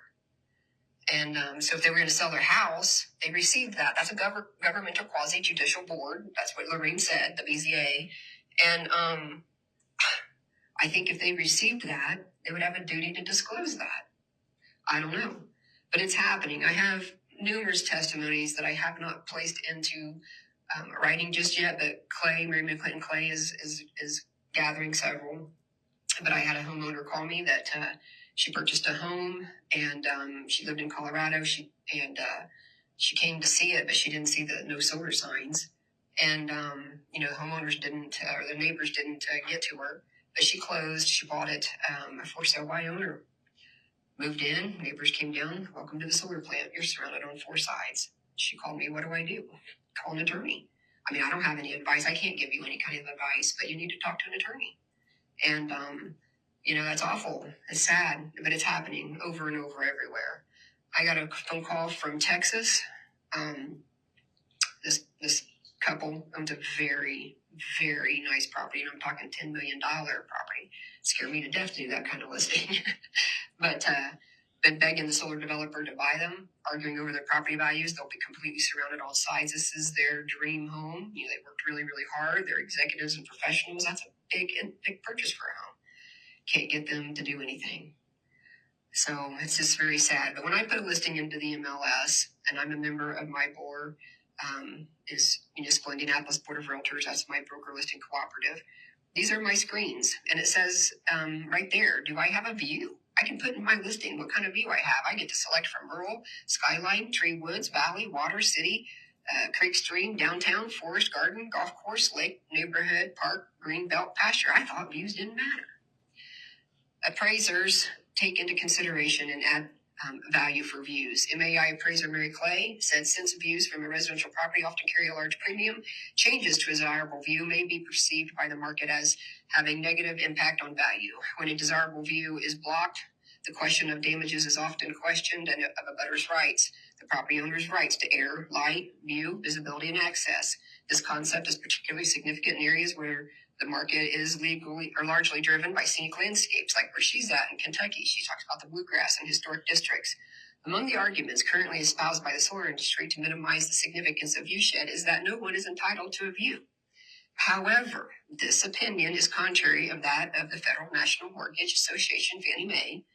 And so if they were going to sell their house, they received that. That's a governmental quasi-judicial board. That's what Lorraine said, the BZA. And I think if they received that, they would have a duty to disclose that. I don't know. But it's happening. I have numerous testimonies that I have not placed into writing just yet, but Mary McClinton Clay is gathering several. But I had a homeowner call me that she purchased a home, and she lived in Colorado. She came to see it, but she didn't see the no solar signs. And the homeowners didn't, or the neighbors didn't get to her. But she closed. She bought it a for sale by owner. Moved in. Neighbors came down. Welcome to the solar plant. You're surrounded on 4 sides. She called me. What do I do? Call an attorney. I mean, I don't have any advice. I can't give you any kind of advice, but you need to talk to an attorney. And that's awful. It's sad, but it's happening over and over everywhere. I got a phone call from Texas. This couple owns a very, very nice property, and I'm talking $10 million property. It scared me to death to do that kind of listing. But been begging the solar developer to buy them, arguing over their property values. They'll be completely surrounded on all sides. This is their dream home. They worked really, really hard. They're executives and professionals. That's a big purchase for a home. Can't get them to do anything. So it's just very sad. But when I put a listing into the MLS, and I'm a member of my board, is Municipal Indianapolis Board of Realtors. That's my broker listing cooperative. These are my screens, and it says right there, do I have a view? I can put in my listing what kind of view I have. I get to select from rural, skyline, tree, woods, valley, water, city, creek, stream, downtown, forest, garden, golf course, lake, neighborhood, park, green belt, pasture. I thought views didn't matter. Appraisers take into consideration and add value for views. MAI appraiser Mary Clay said, since views from a residential property often carry a large premium, changes to a desirable view may be perceived by the market as having negative impact on value. When a desirable view is blocked, the question of damages is often questioned, and of a butter's rights, the property owner's rights to air, light, view, visibility, and access. This concept is particularly significant in areas where the market is legally or largely driven by scenic landscapes, like where she's at in Kentucky. She talks about the bluegrass and historic districts. Among the arguments currently espoused by the solar industry to minimize the significance of viewshed is that no one is entitled to a view. However, this opinion is contrary of that of the Federal National Mortgage Association, Fannie Mae.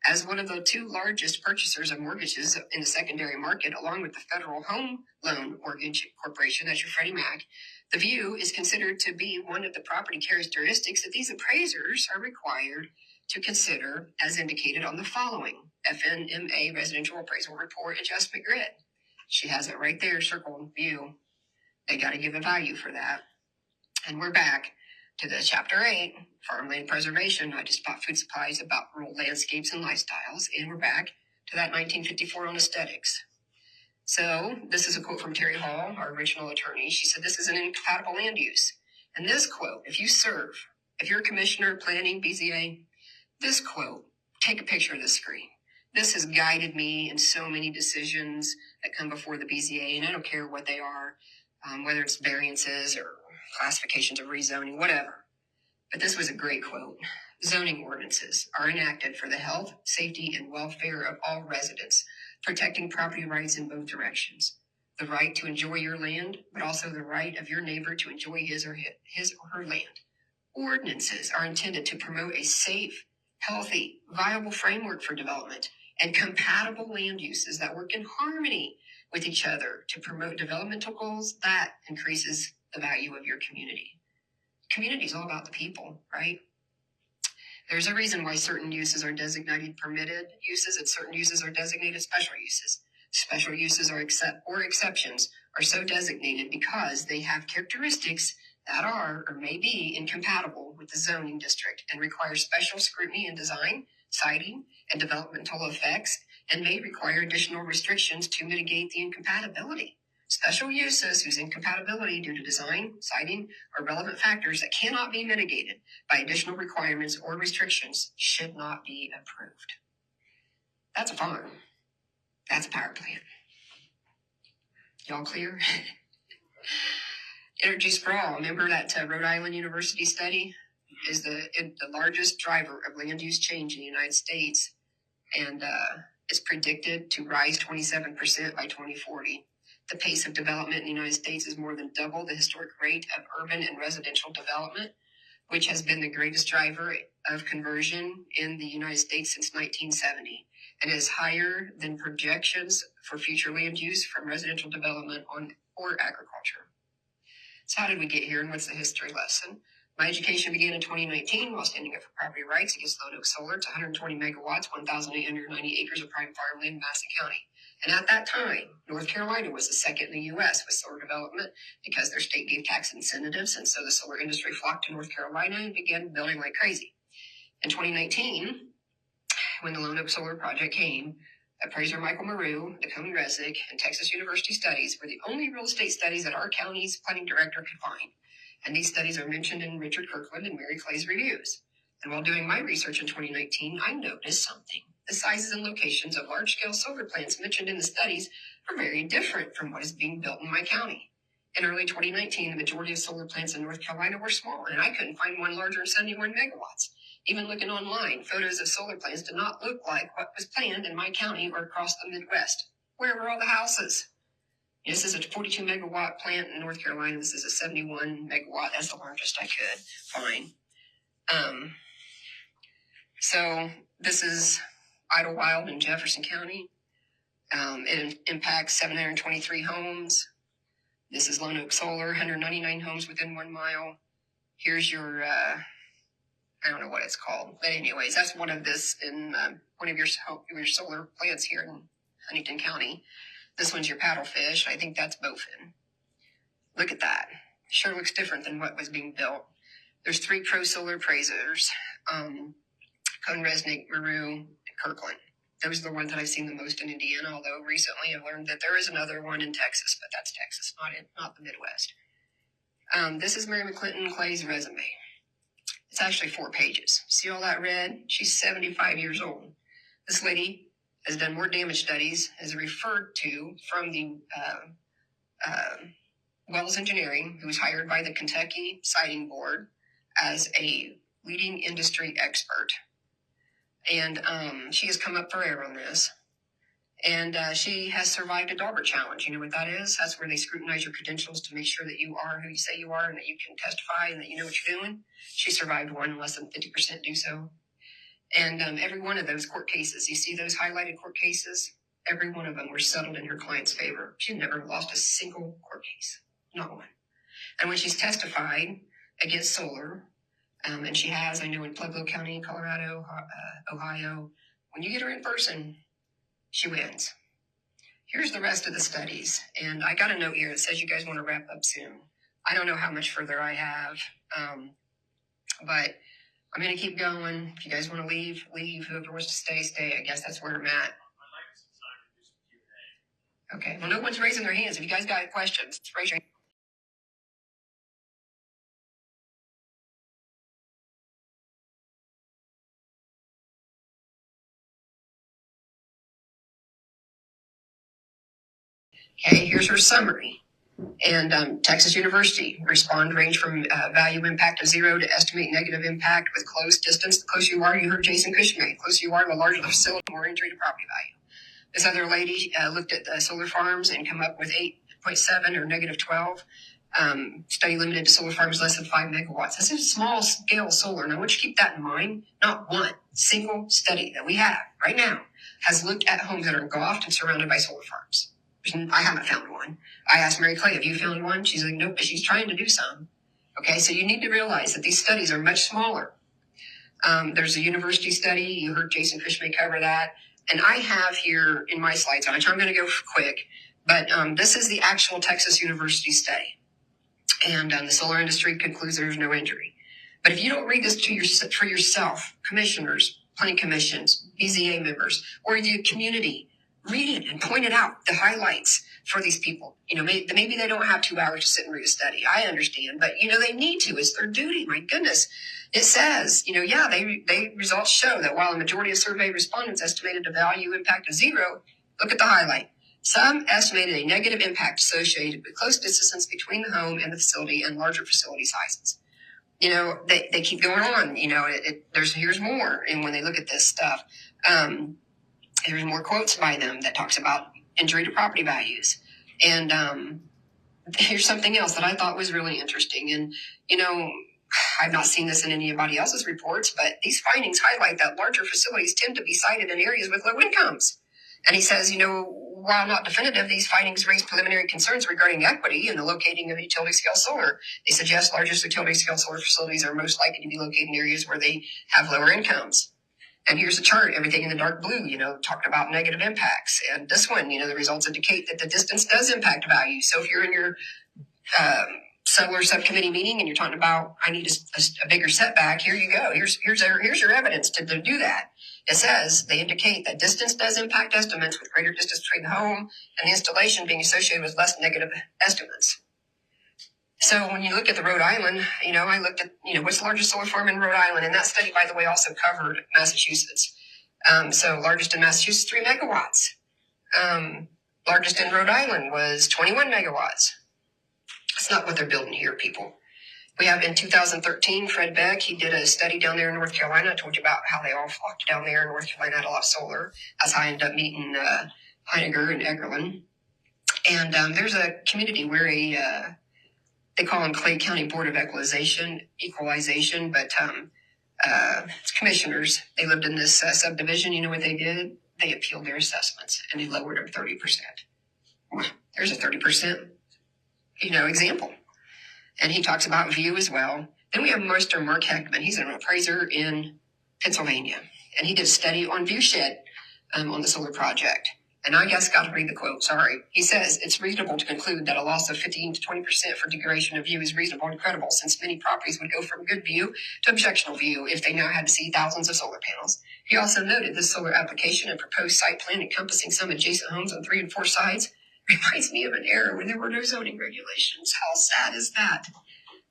As one of the 2 largest purchasers of mortgages in the secondary market, along with the Federal Home Loan Mortgage Corporation, that's your Freddie Mac, the view is considered to be one of the property characteristics that these appraisers are required to consider as indicated on the following FNMA Residential Appraisal Report Adjustment Grid. She has it right there, circled view. They got to give a value for that. And we're back to the Chapter 8, Farmland Preservation. I just bought food supplies about rural landscapes and lifestyles. And we're back to that 1954 on aesthetics. So this is a quote from Terry Hall, our original attorney. She said, this is an incompatible land use. And this quote, if you're a commissioner, planning, BZA, this quote, take a picture of this screen. This has guided me in so many decisions that come before the BZA, and I don't care what they are, whether it's variances or classifications of rezoning, whatever. But this was a great quote. Zoning ordinances are enacted for the health, safety, and welfare of all residents, protecting property rights in both directions. The right to enjoy your land, but also the right of your neighbor to enjoy his or her land. Ordinances are intended to promote a safe, healthy, viable framework for development and compatible land uses that work in harmony with each other to promote developmental goals that increases the value of your community. Community is all about the people, right? There's a reason why certain uses are designated permitted uses and certain uses are designated special uses. Special uses or exceptions are so designated because they have characteristics that are or may be incompatible with the zoning district and require special scrutiny in design, siting, and developmental effects, and may require additional restrictions to mitigate the incompatibility. Special uses whose incompatibility due to design, siting, or relevant factors that cannot be mitigated by additional requirements or restrictions should not be approved. That's a farm. That's a power plant. Y'all clear? Energy sprawl. Remember that Rhode Island University study is the largest driver of land use change in the United States. And is predicted to rise 27% by 2040. The pace of development in the United States is more than double the historic rate of urban and residential development, which has been the greatest driver of conversion in the United States since 1970, and is higher than projections for future land use from residential development or agriculture. So how did we get here, and what's the history lesson? My education began in 2019 while standing up for property rights against Lone Oak Solar. It's 120 megawatts, 1,890 acres of prime farmland in Madison County. And at that time, North Carolina was the second in the U.S. with solar development because their state gave tax incentives, and so the solar industry flocked to North Carolina and began building like crazy. In 2019, when the Lone Oak Solar project came, appraiser Michael Maru, the Cohn Resnick, and Texas University Studies were the only real estate studies that our county's planning director could find. And these studies are mentioned in Richard Kirkland and Mary Clay's reviews. And while doing my research in 2019, I noticed something. The sizes and locations of large-scale solar plants mentioned in the studies are very different from what is being built in my county. In early 2019, the majority of solar plants in North Carolina were small, and I couldn't find one larger than 71 megawatts. Even looking online, photos of solar plants did not look like what was planned in my county or across the Midwest. Where were all the houses? This is a 42 megawatt plant in North Carolina. This is a 71 megawatt. That's the largest I could find. So this is Idlewild in Jefferson County. It impacts 723 homes. This is Lone Oak Solar, 199 homes within 1 mile. Here's your, I don't know what it's called. But anyways, that's one of this in one of your solar plants here in Huntington County. This one's your paddlefish. I think that's bowfin. Look at that. Sure looks different than what was being built. There's 3 pro solar appraisers, Cohn Resnick, Maru, and Kirkland. Those are the ones that I've seen the most in Indiana, although recently I've learned that there is another one in Texas, but that's Texas, not the Midwest. This is Mary McClinton Clay's resume. It's actually 4 pages. See all that red? She's 75 years old. This lady has done more damage studies, is referred to from the Wells Engineering, who was hired by the Kentucky Siting Board as a leading industry expert. And she has come up for air on this. And she has survived a Daubert challenge. You know what that is? That's where they scrutinize your credentials to make sure that you are who you say you are and that you can testify and that you know what you're doing. She survived one, less than 50% do so. And every one of those court cases, you see those highlighted court cases? Every one of them were settled in her client's favor. She never lost a single court case, not one. And when she's testified against solar, and she has, I know in Pueblo County, Colorado, Ohio, when you get her in person, she wins. Here's the rest of the studies. And I got a note here that says you guys want to wrap up soon. I don't know how much further I have, but I'm going to keep going. If you guys want to leave. Whoever wants to stay. I guess that's where I'm at. I'd like some time to do some Q&A. Okay. Well, no one's raising their hands. If you guys got questions, raise your hand. Okay, here's her summary. And Texas University, respond range from value impact of 0 to estimate negative impact with close distance. The closer you are, you heard Jason Cushman, the closer you are, the larger the facility, more injury to property value. This other lady looked at the solar farms and come up with 8.7 or negative 12. Study limited to solar farms less than 5 megawatts. This is small scale solar. And I want you to keep that in mind. Not one single study that we have right now has looked at homes that are engulfed and surrounded by solar farms. I haven't found one. I asked Mary Clay, have you found one? She's like, nope, but she's trying to do some. Okay, so you need to realize that these studies are much smaller. There's a university study. You heard Jason Cushman cover that. And I have here in my slides, I'm going to go quick, but this is the actual Texas University study. And the solar industry concludes there's no injury. But if you don't read this for yourself, commissioners, planning commissions, BZA members, or the community, read it and point it out, the highlights for these people. You know, maybe they don't have 2 hours to sit and read a study. I understand, but you know, they need to. It's their duty. My goodness. It says, you know, yeah, they results show that while a majority of survey respondents estimated a value impact of 0, look at the highlight. Some estimated a negative impact associated with close distance between the home and the facility and larger facility sizes. You know, they keep going on. You know, here's more. And when they look at this stuff, There's more quotes by them that talks about injury to property values. And here's something else that I thought was really interesting. And, I've not seen this in anybody else's reports, but these findings highlight that larger facilities tend to be sited in areas with low incomes. And he says, while not definitive, these findings raise preliminary concerns regarding equity in the locating of utility scale solar. They suggest largest utility scale solar facilities are most likely to be located in areas where they have lower incomes. And here's a chart, everything in the dark blue, talked about negative impacts. And this one, the results indicate that the distance does impact value. So if you're in your solar subcommittee meeting and you're talking about, I need a bigger setback, here you go. Here's your evidence to do that. It says they indicate that distance does impact estimates, with greater distance between the home and the installation being associated with less negative estimates. So when you look at the Rhode Island, I looked at, what's the largest solar farm in Rhode Island? And that study, by the way, also covered Massachusetts. So largest in Massachusetts, 3 megawatts. Largest in Rhode Island was 21 megawatts. That's not what they're building here, people. We have in 2013, Fred Beck, he did a study down there in North Carolina. I told you about how they all flocked down there in North Carolina, had a lot of solar. That's how I ended up meeting Heiniger and Egerlin. And there's a community where they call them Clay County Board of Equalization, but it's commissioners. They lived in this subdivision. You know what they did? They appealed their assessments and they lowered them 30%. There's a 30%, example. And he talks about view as well. Then we have Mr. Mark Heckman. He's an appraiser in Pennsylvania. And he did a study on viewshed on the solar project. And I guess got to read the quote, sorry. He says, it's reasonable to conclude that a loss of 15 to 20% for degradation of view is reasonable and credible, since many properties would go from good view to objectionable view if they now had to see thousands of solar panels. He also noted this solar application and proposed site plan encompassing some adjacent homes on 3 and 4 sides reminds me of an era when there were no zoning regulations. How sad is that?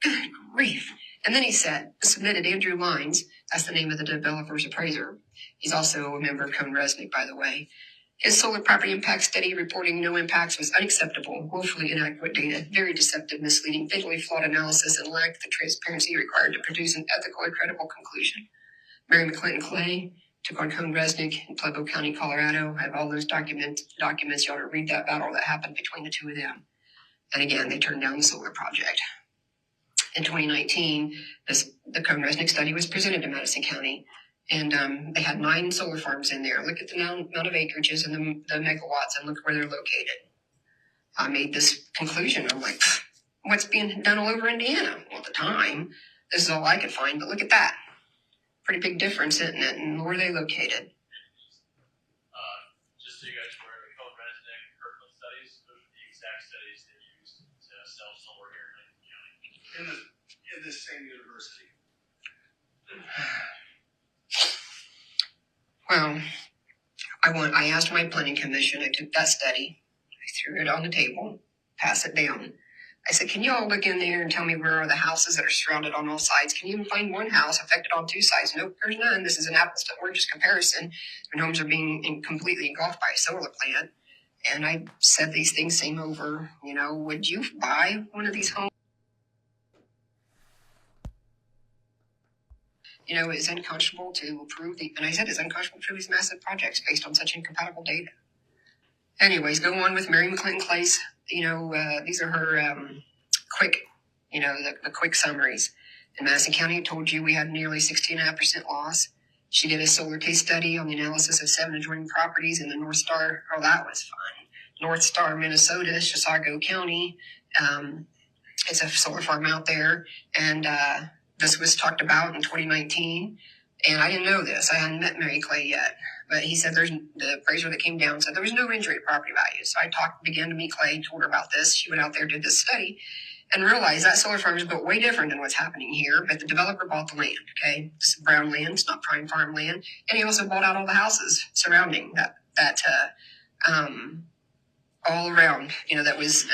Good grief. And then he said, submitted Andrew Lines, that's the name of the developer's appraiser. He's also a member of CohnReznick, by the way. His solar property impact study reporting no impacts was unacceptable, woefully inadequate data, very deceptive, misleading, fatally flawed analysis, and lacked the transparency required to produce an ethical and credible conclusion. Mary McClinton Clay took on CohnReznick in Pueblo County, Colorado. I have all those documents. You ought to read that battle that happened between the two of them. And again, they turned down the solar project. In 2019, the CohnReznick study was presented to Madison County. And they had 9 solar farms in there. Look at the amount of acreages and the megawatts, and look where they're located. I made this conclusion. I'm like, what's being done all over Indiana? Well, at the time, this is all I could find, but look at that. Pretty big difference, isn't it? And where are they located? Just so you guys are aware, the CohnReznick and Kirkland studies, those are the exact studies they used to sell solar here in Lincoln County. In the same university. Well, I asked my planning commission, I took that study, I threw it on the table, passed it down. I said, can you all look in there and tell me where are the houses that are surrounded on all sides? Can you even find one house affected on 2 sides? Nope, there's none. This is an apples to oranges comparison when homes are being completely engulfed by a solar plant. And I said these things same over, would you buy one of these homes? It's unconscionable to approve and I said it's unconscionable to approve these massive projects based on such incompatible data. Anyways, go on with Mary McClinton Clay's, these are her quick, the quick summaries. In Madison County, I told you we had nearly 16.5% loss. She did a solar case study on the analysis of 7 adjoining properties in the North Star. Oh, that was fun. North Star, Minnesota, Chisago County. It's a solar farm out there. And this was talked about in 2019. And I didn't know this. I hadn't met Mary Clay yet. But he said the appraiser that came down said there was no injury to property values. So I began to meet Clay, told her about this. She went out there, did this study, and realized that solar farm is built way different than what's happening here. But the developer bought the land, okay? This is brown land. It's not prime farm land. And he also bought out all the houses surrounding that all around, that was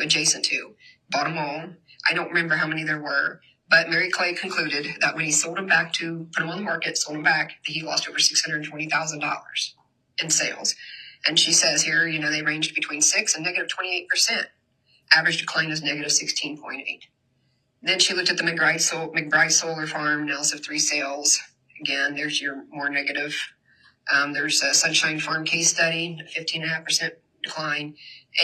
adjacent to. Bought them all. I don't remember how many there were. But Mary Clay concluded that when he sold them back put them on the market, sold them back, he lost over $620,000 in sales. And she says here, they ranged between 6 and negative 28%. Average decline is negative 16.8. Then she looked at the McBride Solar Farm, analysis of 3 sales. Again, there's your more negative There's a Sunshine Farm case study, 15.5% decline.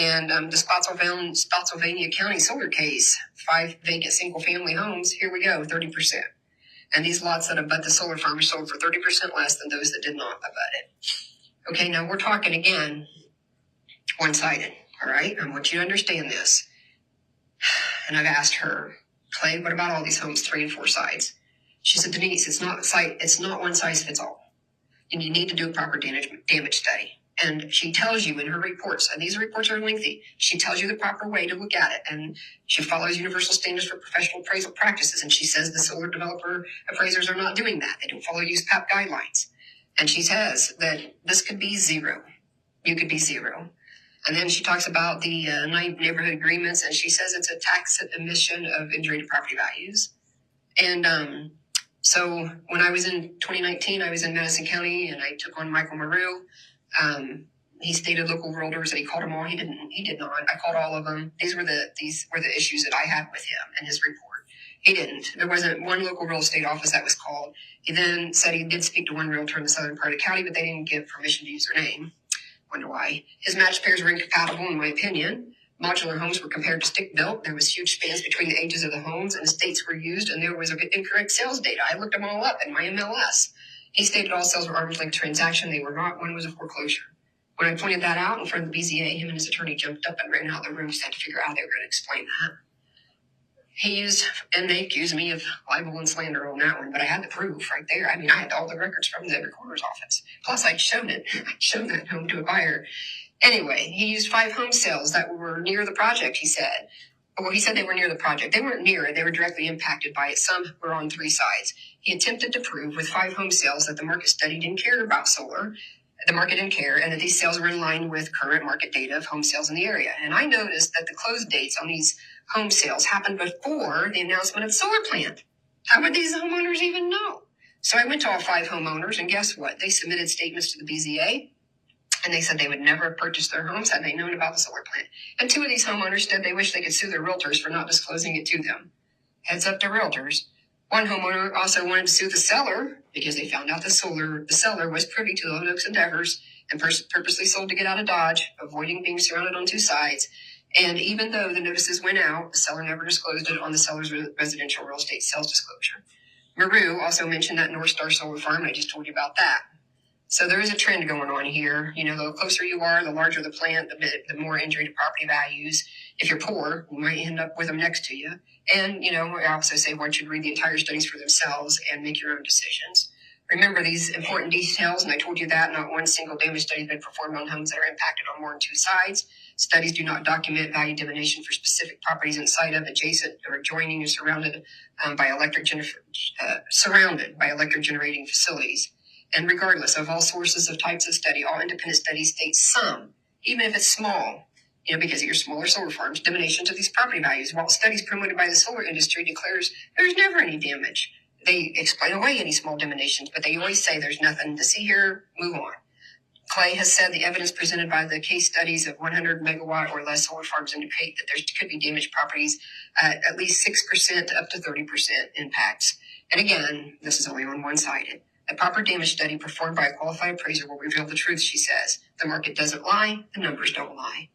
And the Spotsylvania County solar case, 5 vacant single-family homes. Here we go, 30%. And these lots that abut the solar farm are sold for 30% less than those that did not abut it. Okay, now we're talking again one-sided. All right, I want you to understand this. And I've asked her, Clay, what about all these homes, 3 and 4 sides? She said, Denise, it's not one size fits all. And you need to do a proper damage study. And she tells you in her reports, and these reports are lengthy, she tells you the proper way to look at it. And she follows universal standards for professional appraisal practices. And she says the solar developer appraisers are not doing that. They don't follow USPAP guidelines. And she says that this could be 0. You could be 0. And then she talks about the neighborhood agreements, and she says it's a tax emission of injury to property values. And so when I was in 2019, I was in Madison County, and I took on Michael Maru. He stated local realtors, and he called them all. He did not. I called all of them. These were the issues that I had with him in his report. He didn't. There wasn't one local real estate office that was called. He then said he did speak to one realtor in the southern part of the county, but they didn't give permission to use their name. Wonder why. His match pairs were incompatible, in my opinion. Modular homes were compared to stick-built. There was huge spans between the ages of the homes, and estates were used, and there was incorrect sales data. I looked them all up in my MLS. He stated all sales were arm's length transaction. They were not. One was a foreclosure. When I pointed that out in front of the BZA, him and his attorney jumped up and ran out of the room, had to figure out how they were going to explain that. And they accused me of libel and slander on that one, but I had the proof right there. I mean, I had all the records from the recorder's office. Plus, I'd shown it. I'd shown that home to a buyer. Anyway, he used 5 home sales that were near the project, he said. Well, he said they were near the project. They weren't near it. They were directly impacted by it. Some were on 3 sides. He attempted to prove with 5 home sales that the market study didn't care about solar. The market didn't care, and that these sales were in line with current market data of home sales in the area. And I noticed that the close dates on these home sales happened before the announcement of the solar plant. How would these homeowners even know? So I went to all 5 homeowners, and guess what? They submitted statements to the BZA, and they said they would never have purchased their homes had they known about the solar plant. And 2 of these homeowners said they wish they could sue their realtors for not disclosing it to them. Heads up to realtors. One homeowner also wanted to sue the seller because they found out the seller was privy to Lone Oak's endeavors and purposely sold to get out of Dodge, avoiding being surrounded on 2 sides. And even though the notices went out, the seller never disclosed it on the seller's residential real estate sales disclosure. Maru also mentioned that North Star Solar Farm, and I just told you about that. So there is a trend going on here. You know, the closer you are, the larger the plant, the more injury to property values. If you're poor, you might end up with them next to you. And, you know, I also say one should read the entire studies for themselves and make your own decisions. Remember these important details, and I told you that not one single damage study has been performed on homes that are impacted on more than 2 sides. Studies do not document value divination for specific properties inside of, adjacent, or adjoining, or surrounded by electric generating facilities. And regardless of all sources of types of study, all independent studies state some, even if it's small, you know, because of your smaller solar farms, diminution to these property values. While studies promoted by the solar industry declares there's never any damage. They explain away any small diminutions, but they always say there's nothing to see here, move on. Clay has said the evidence presented by the case studies of 100 megawatt or less solar farms indicate that there could be damaged properties at least 6% to up to 30% impacts. And again, this is only on one-sided. A proper damage study performed by a qualified appraiser will reveal the truth, she says. The market doesn't lie, the numbers don't lie.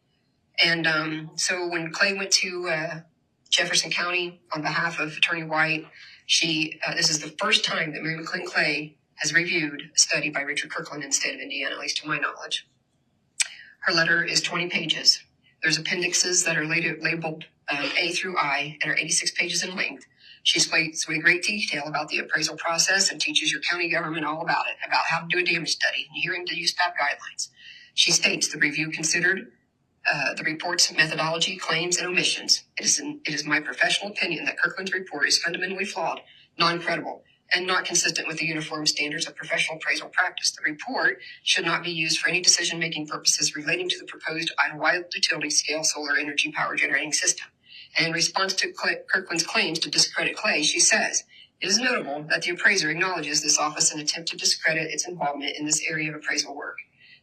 And so when Clay went to Jefferson County on behalf of Attorney White, this is the first time that Mary McClain Clay has reviewed a study by Richard Kirkland in the state of Indiana, at least to my knowledge. Her letter is 20 pages. There's appendixes that are labeled A through I and are 86 pages in length. She explains with great detail about the appraisal process and teaches your county government all about it, about how to do a damage study and adhering to USPAP guidelines. She states the review considered the report's methodology, claims, and omissions. It is my professional opinion that Kirkland's report is fundamentally flawed, non-credible, and not consistent with the uniform standards of professional appraisal practice. The report should not be used for any decision-making purposes relating to the proposed Idlewild utility-scale solar energy power generating system. And in response to Kirkland's claims to discredit Clay, she says, it is notable that the appraiser acknowledges this office and attempt to discredit its involvement in this area of appraisal work.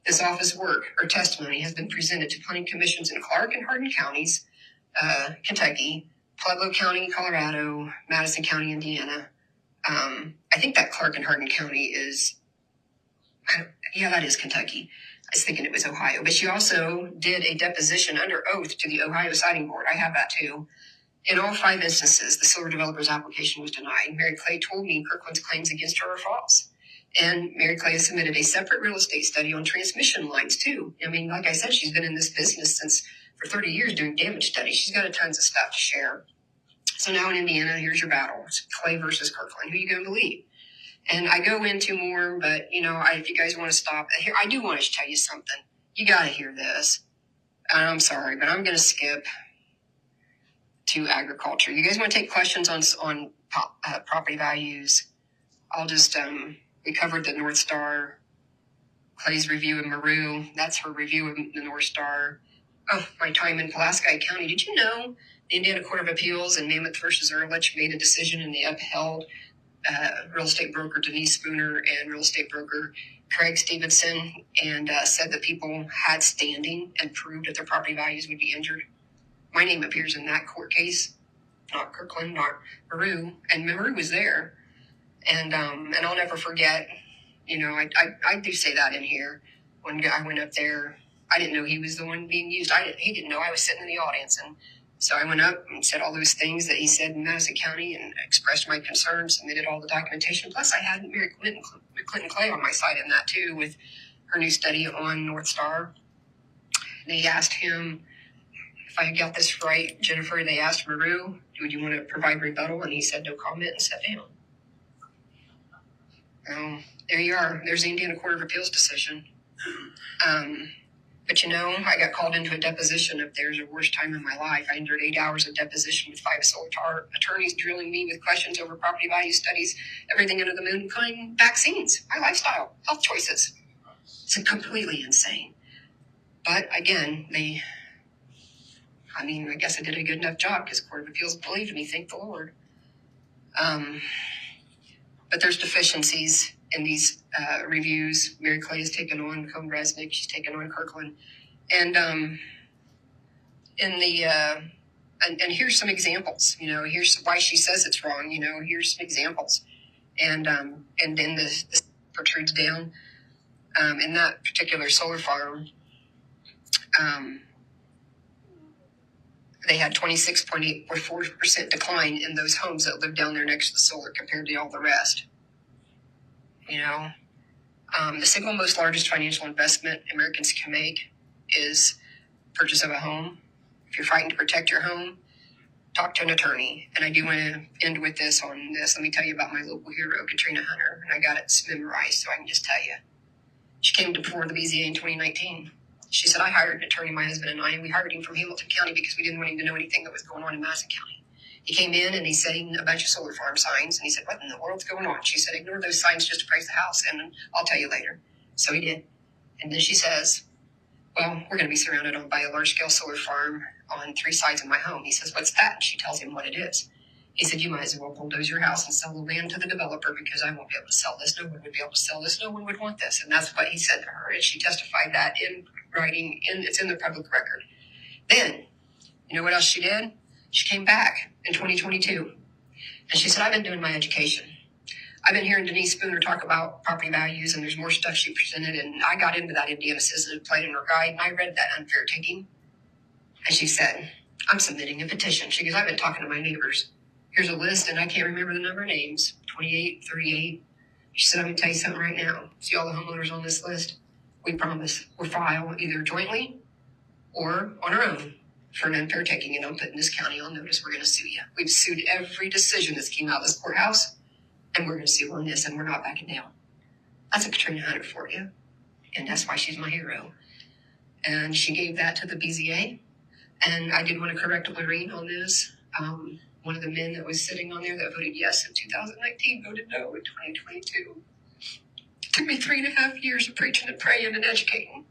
This office work or testimony has been presented to planning commissions in Clark and Hardin counties, Kentucky, Pueblo County, Colorado, Madison County, Indiana. I think that Clark and Hardin County is Yeah, that is Kentucky. I was thinking it was Ohio. But she also did a deposition under oath to the Ohio Siting Board. I have that too. In all 5 instances, the solar developer's application was denied. Mary Clay told me Kirkland's claims against her are false. And Mary Clay has submitted a separate real estate study on transmission lines too. I mean, like I said, she's been in this business for 30 years doing damage studies. She's got tons of stuff to share. So now in Indiana, here's your battle. It's Clay versus Kirkland. Who are you going to believe? And I go into more, but if you guys want to stop here, I do want to tell you something. You got to hear this. I'm sorry, but I'm going to skip to agriculture. You guys want to take questions on property values? I'll just we covered the North Star, Clay's review of Maru. That's her review of the North Star. Oh, my time in Pulaski County. Did you know the Indiana Court of Appeals in Mammoth versus Ehrlich made a decision and they upheld real estate broker Denise Spooner and real estate broker Craig Stevenson and said that people had standing and proved that their property values would be injured. My name appears in that court case, not Kirkland, not Maru, and Maru was there. And I'll never forget, I do say that in here. When I went up there, I didn't know he was the one being used. He didn't know I was sitting in the audience. And so I went up and said all those things that he said in Madison County and expressed my concerns, submitted all the documentation. Plus, I had Mary Clinton Clay on my side in that, too, with her new study on North Star. They asked him, if I got this right, Jennifer, they asked Maru, would you want to provide rebuttal? And he said no comment and sat down. There you are. There's the Indiana Court of Appeals decision. But I got called into a deposition. If there's a worst time in my life, I endured 8 hours of deposition with 5 solar attorneys drilling me with questions over property value studies, everything under the moon, including vaccines, my lifestyle, health choices. It's completely insane. But again, I guess I did a good enough job because the Court of Appeals believed me, thank the Lord. But there's deficiencies in these reviews. Mary Clay has taken on Cohn-Resnick. She's taken on Kirkland. And and here's some examples. Here's why she says it's wrong. Here's some examples. And then this protrudes down. In that particular solar farm, they had 26.8% decline in those homes that lived down there next to the solar compared to all the rest. The single most largest financial investment Americans can make is purchase of a home. If you're fighting to protect your home, talk to an attorney. And I do want to end with this on this. Let me tell you about my local hero, Katrina Hunter. And I got it memorized, so I can just tell you. She came before the BZA in 2019. She said, I hired an attorney, my husband and I, and we hired him from Hamilton County because we didn't want him to know anything that was going on in Madison County. He came in and he's setting a bunch of solar farm signs, and he said, what in the world's going on? She said, ignore those signs just to price the house, and I'll tell you later. So he did. And then she says, well, we're going to be surrounded by a large-scale solar farm on 3 sides of my home. He says, what's that? And she tells him what it is. He said, you might as well bulldoze your house and sell the land to the developer because I won't be able to sell this. No one would be able to sell this. No one would want this. And that's what he said to her. And she testified that in writing. It's in the public record. Then, you know what else she did? She came back in 2022. And she said, I've been doing my education. I've been hearing Denise Spooner talk about property values, and there's more stuff she presented. And I got into that Indiana Citizen Plate in her guide, and I read that unfair taking. And she said, I'm submitting a petition. She goes, I've been talking to my neighbors. Here's a list, and I can't remember the number of names, 28, 38. She said, I'm going to tell you something right now. See all the homeowners on this list? We promise we'll file either jointly or on our own for an unfair taking, and I'm putting this county on notice. We're going to sue you. We've sued every decision that's came out of this courthouse, and we're going to sue on this, and we're not backing down. That's a Katrina Hunter for you, and that's why she's my hero. And she gave that to the BZA, and I did want to correct Lorene on this. One of the men that was sitting on there that voted yes in 2019 voted no in 2022. It took me 3.5 years of preaching and praying and educating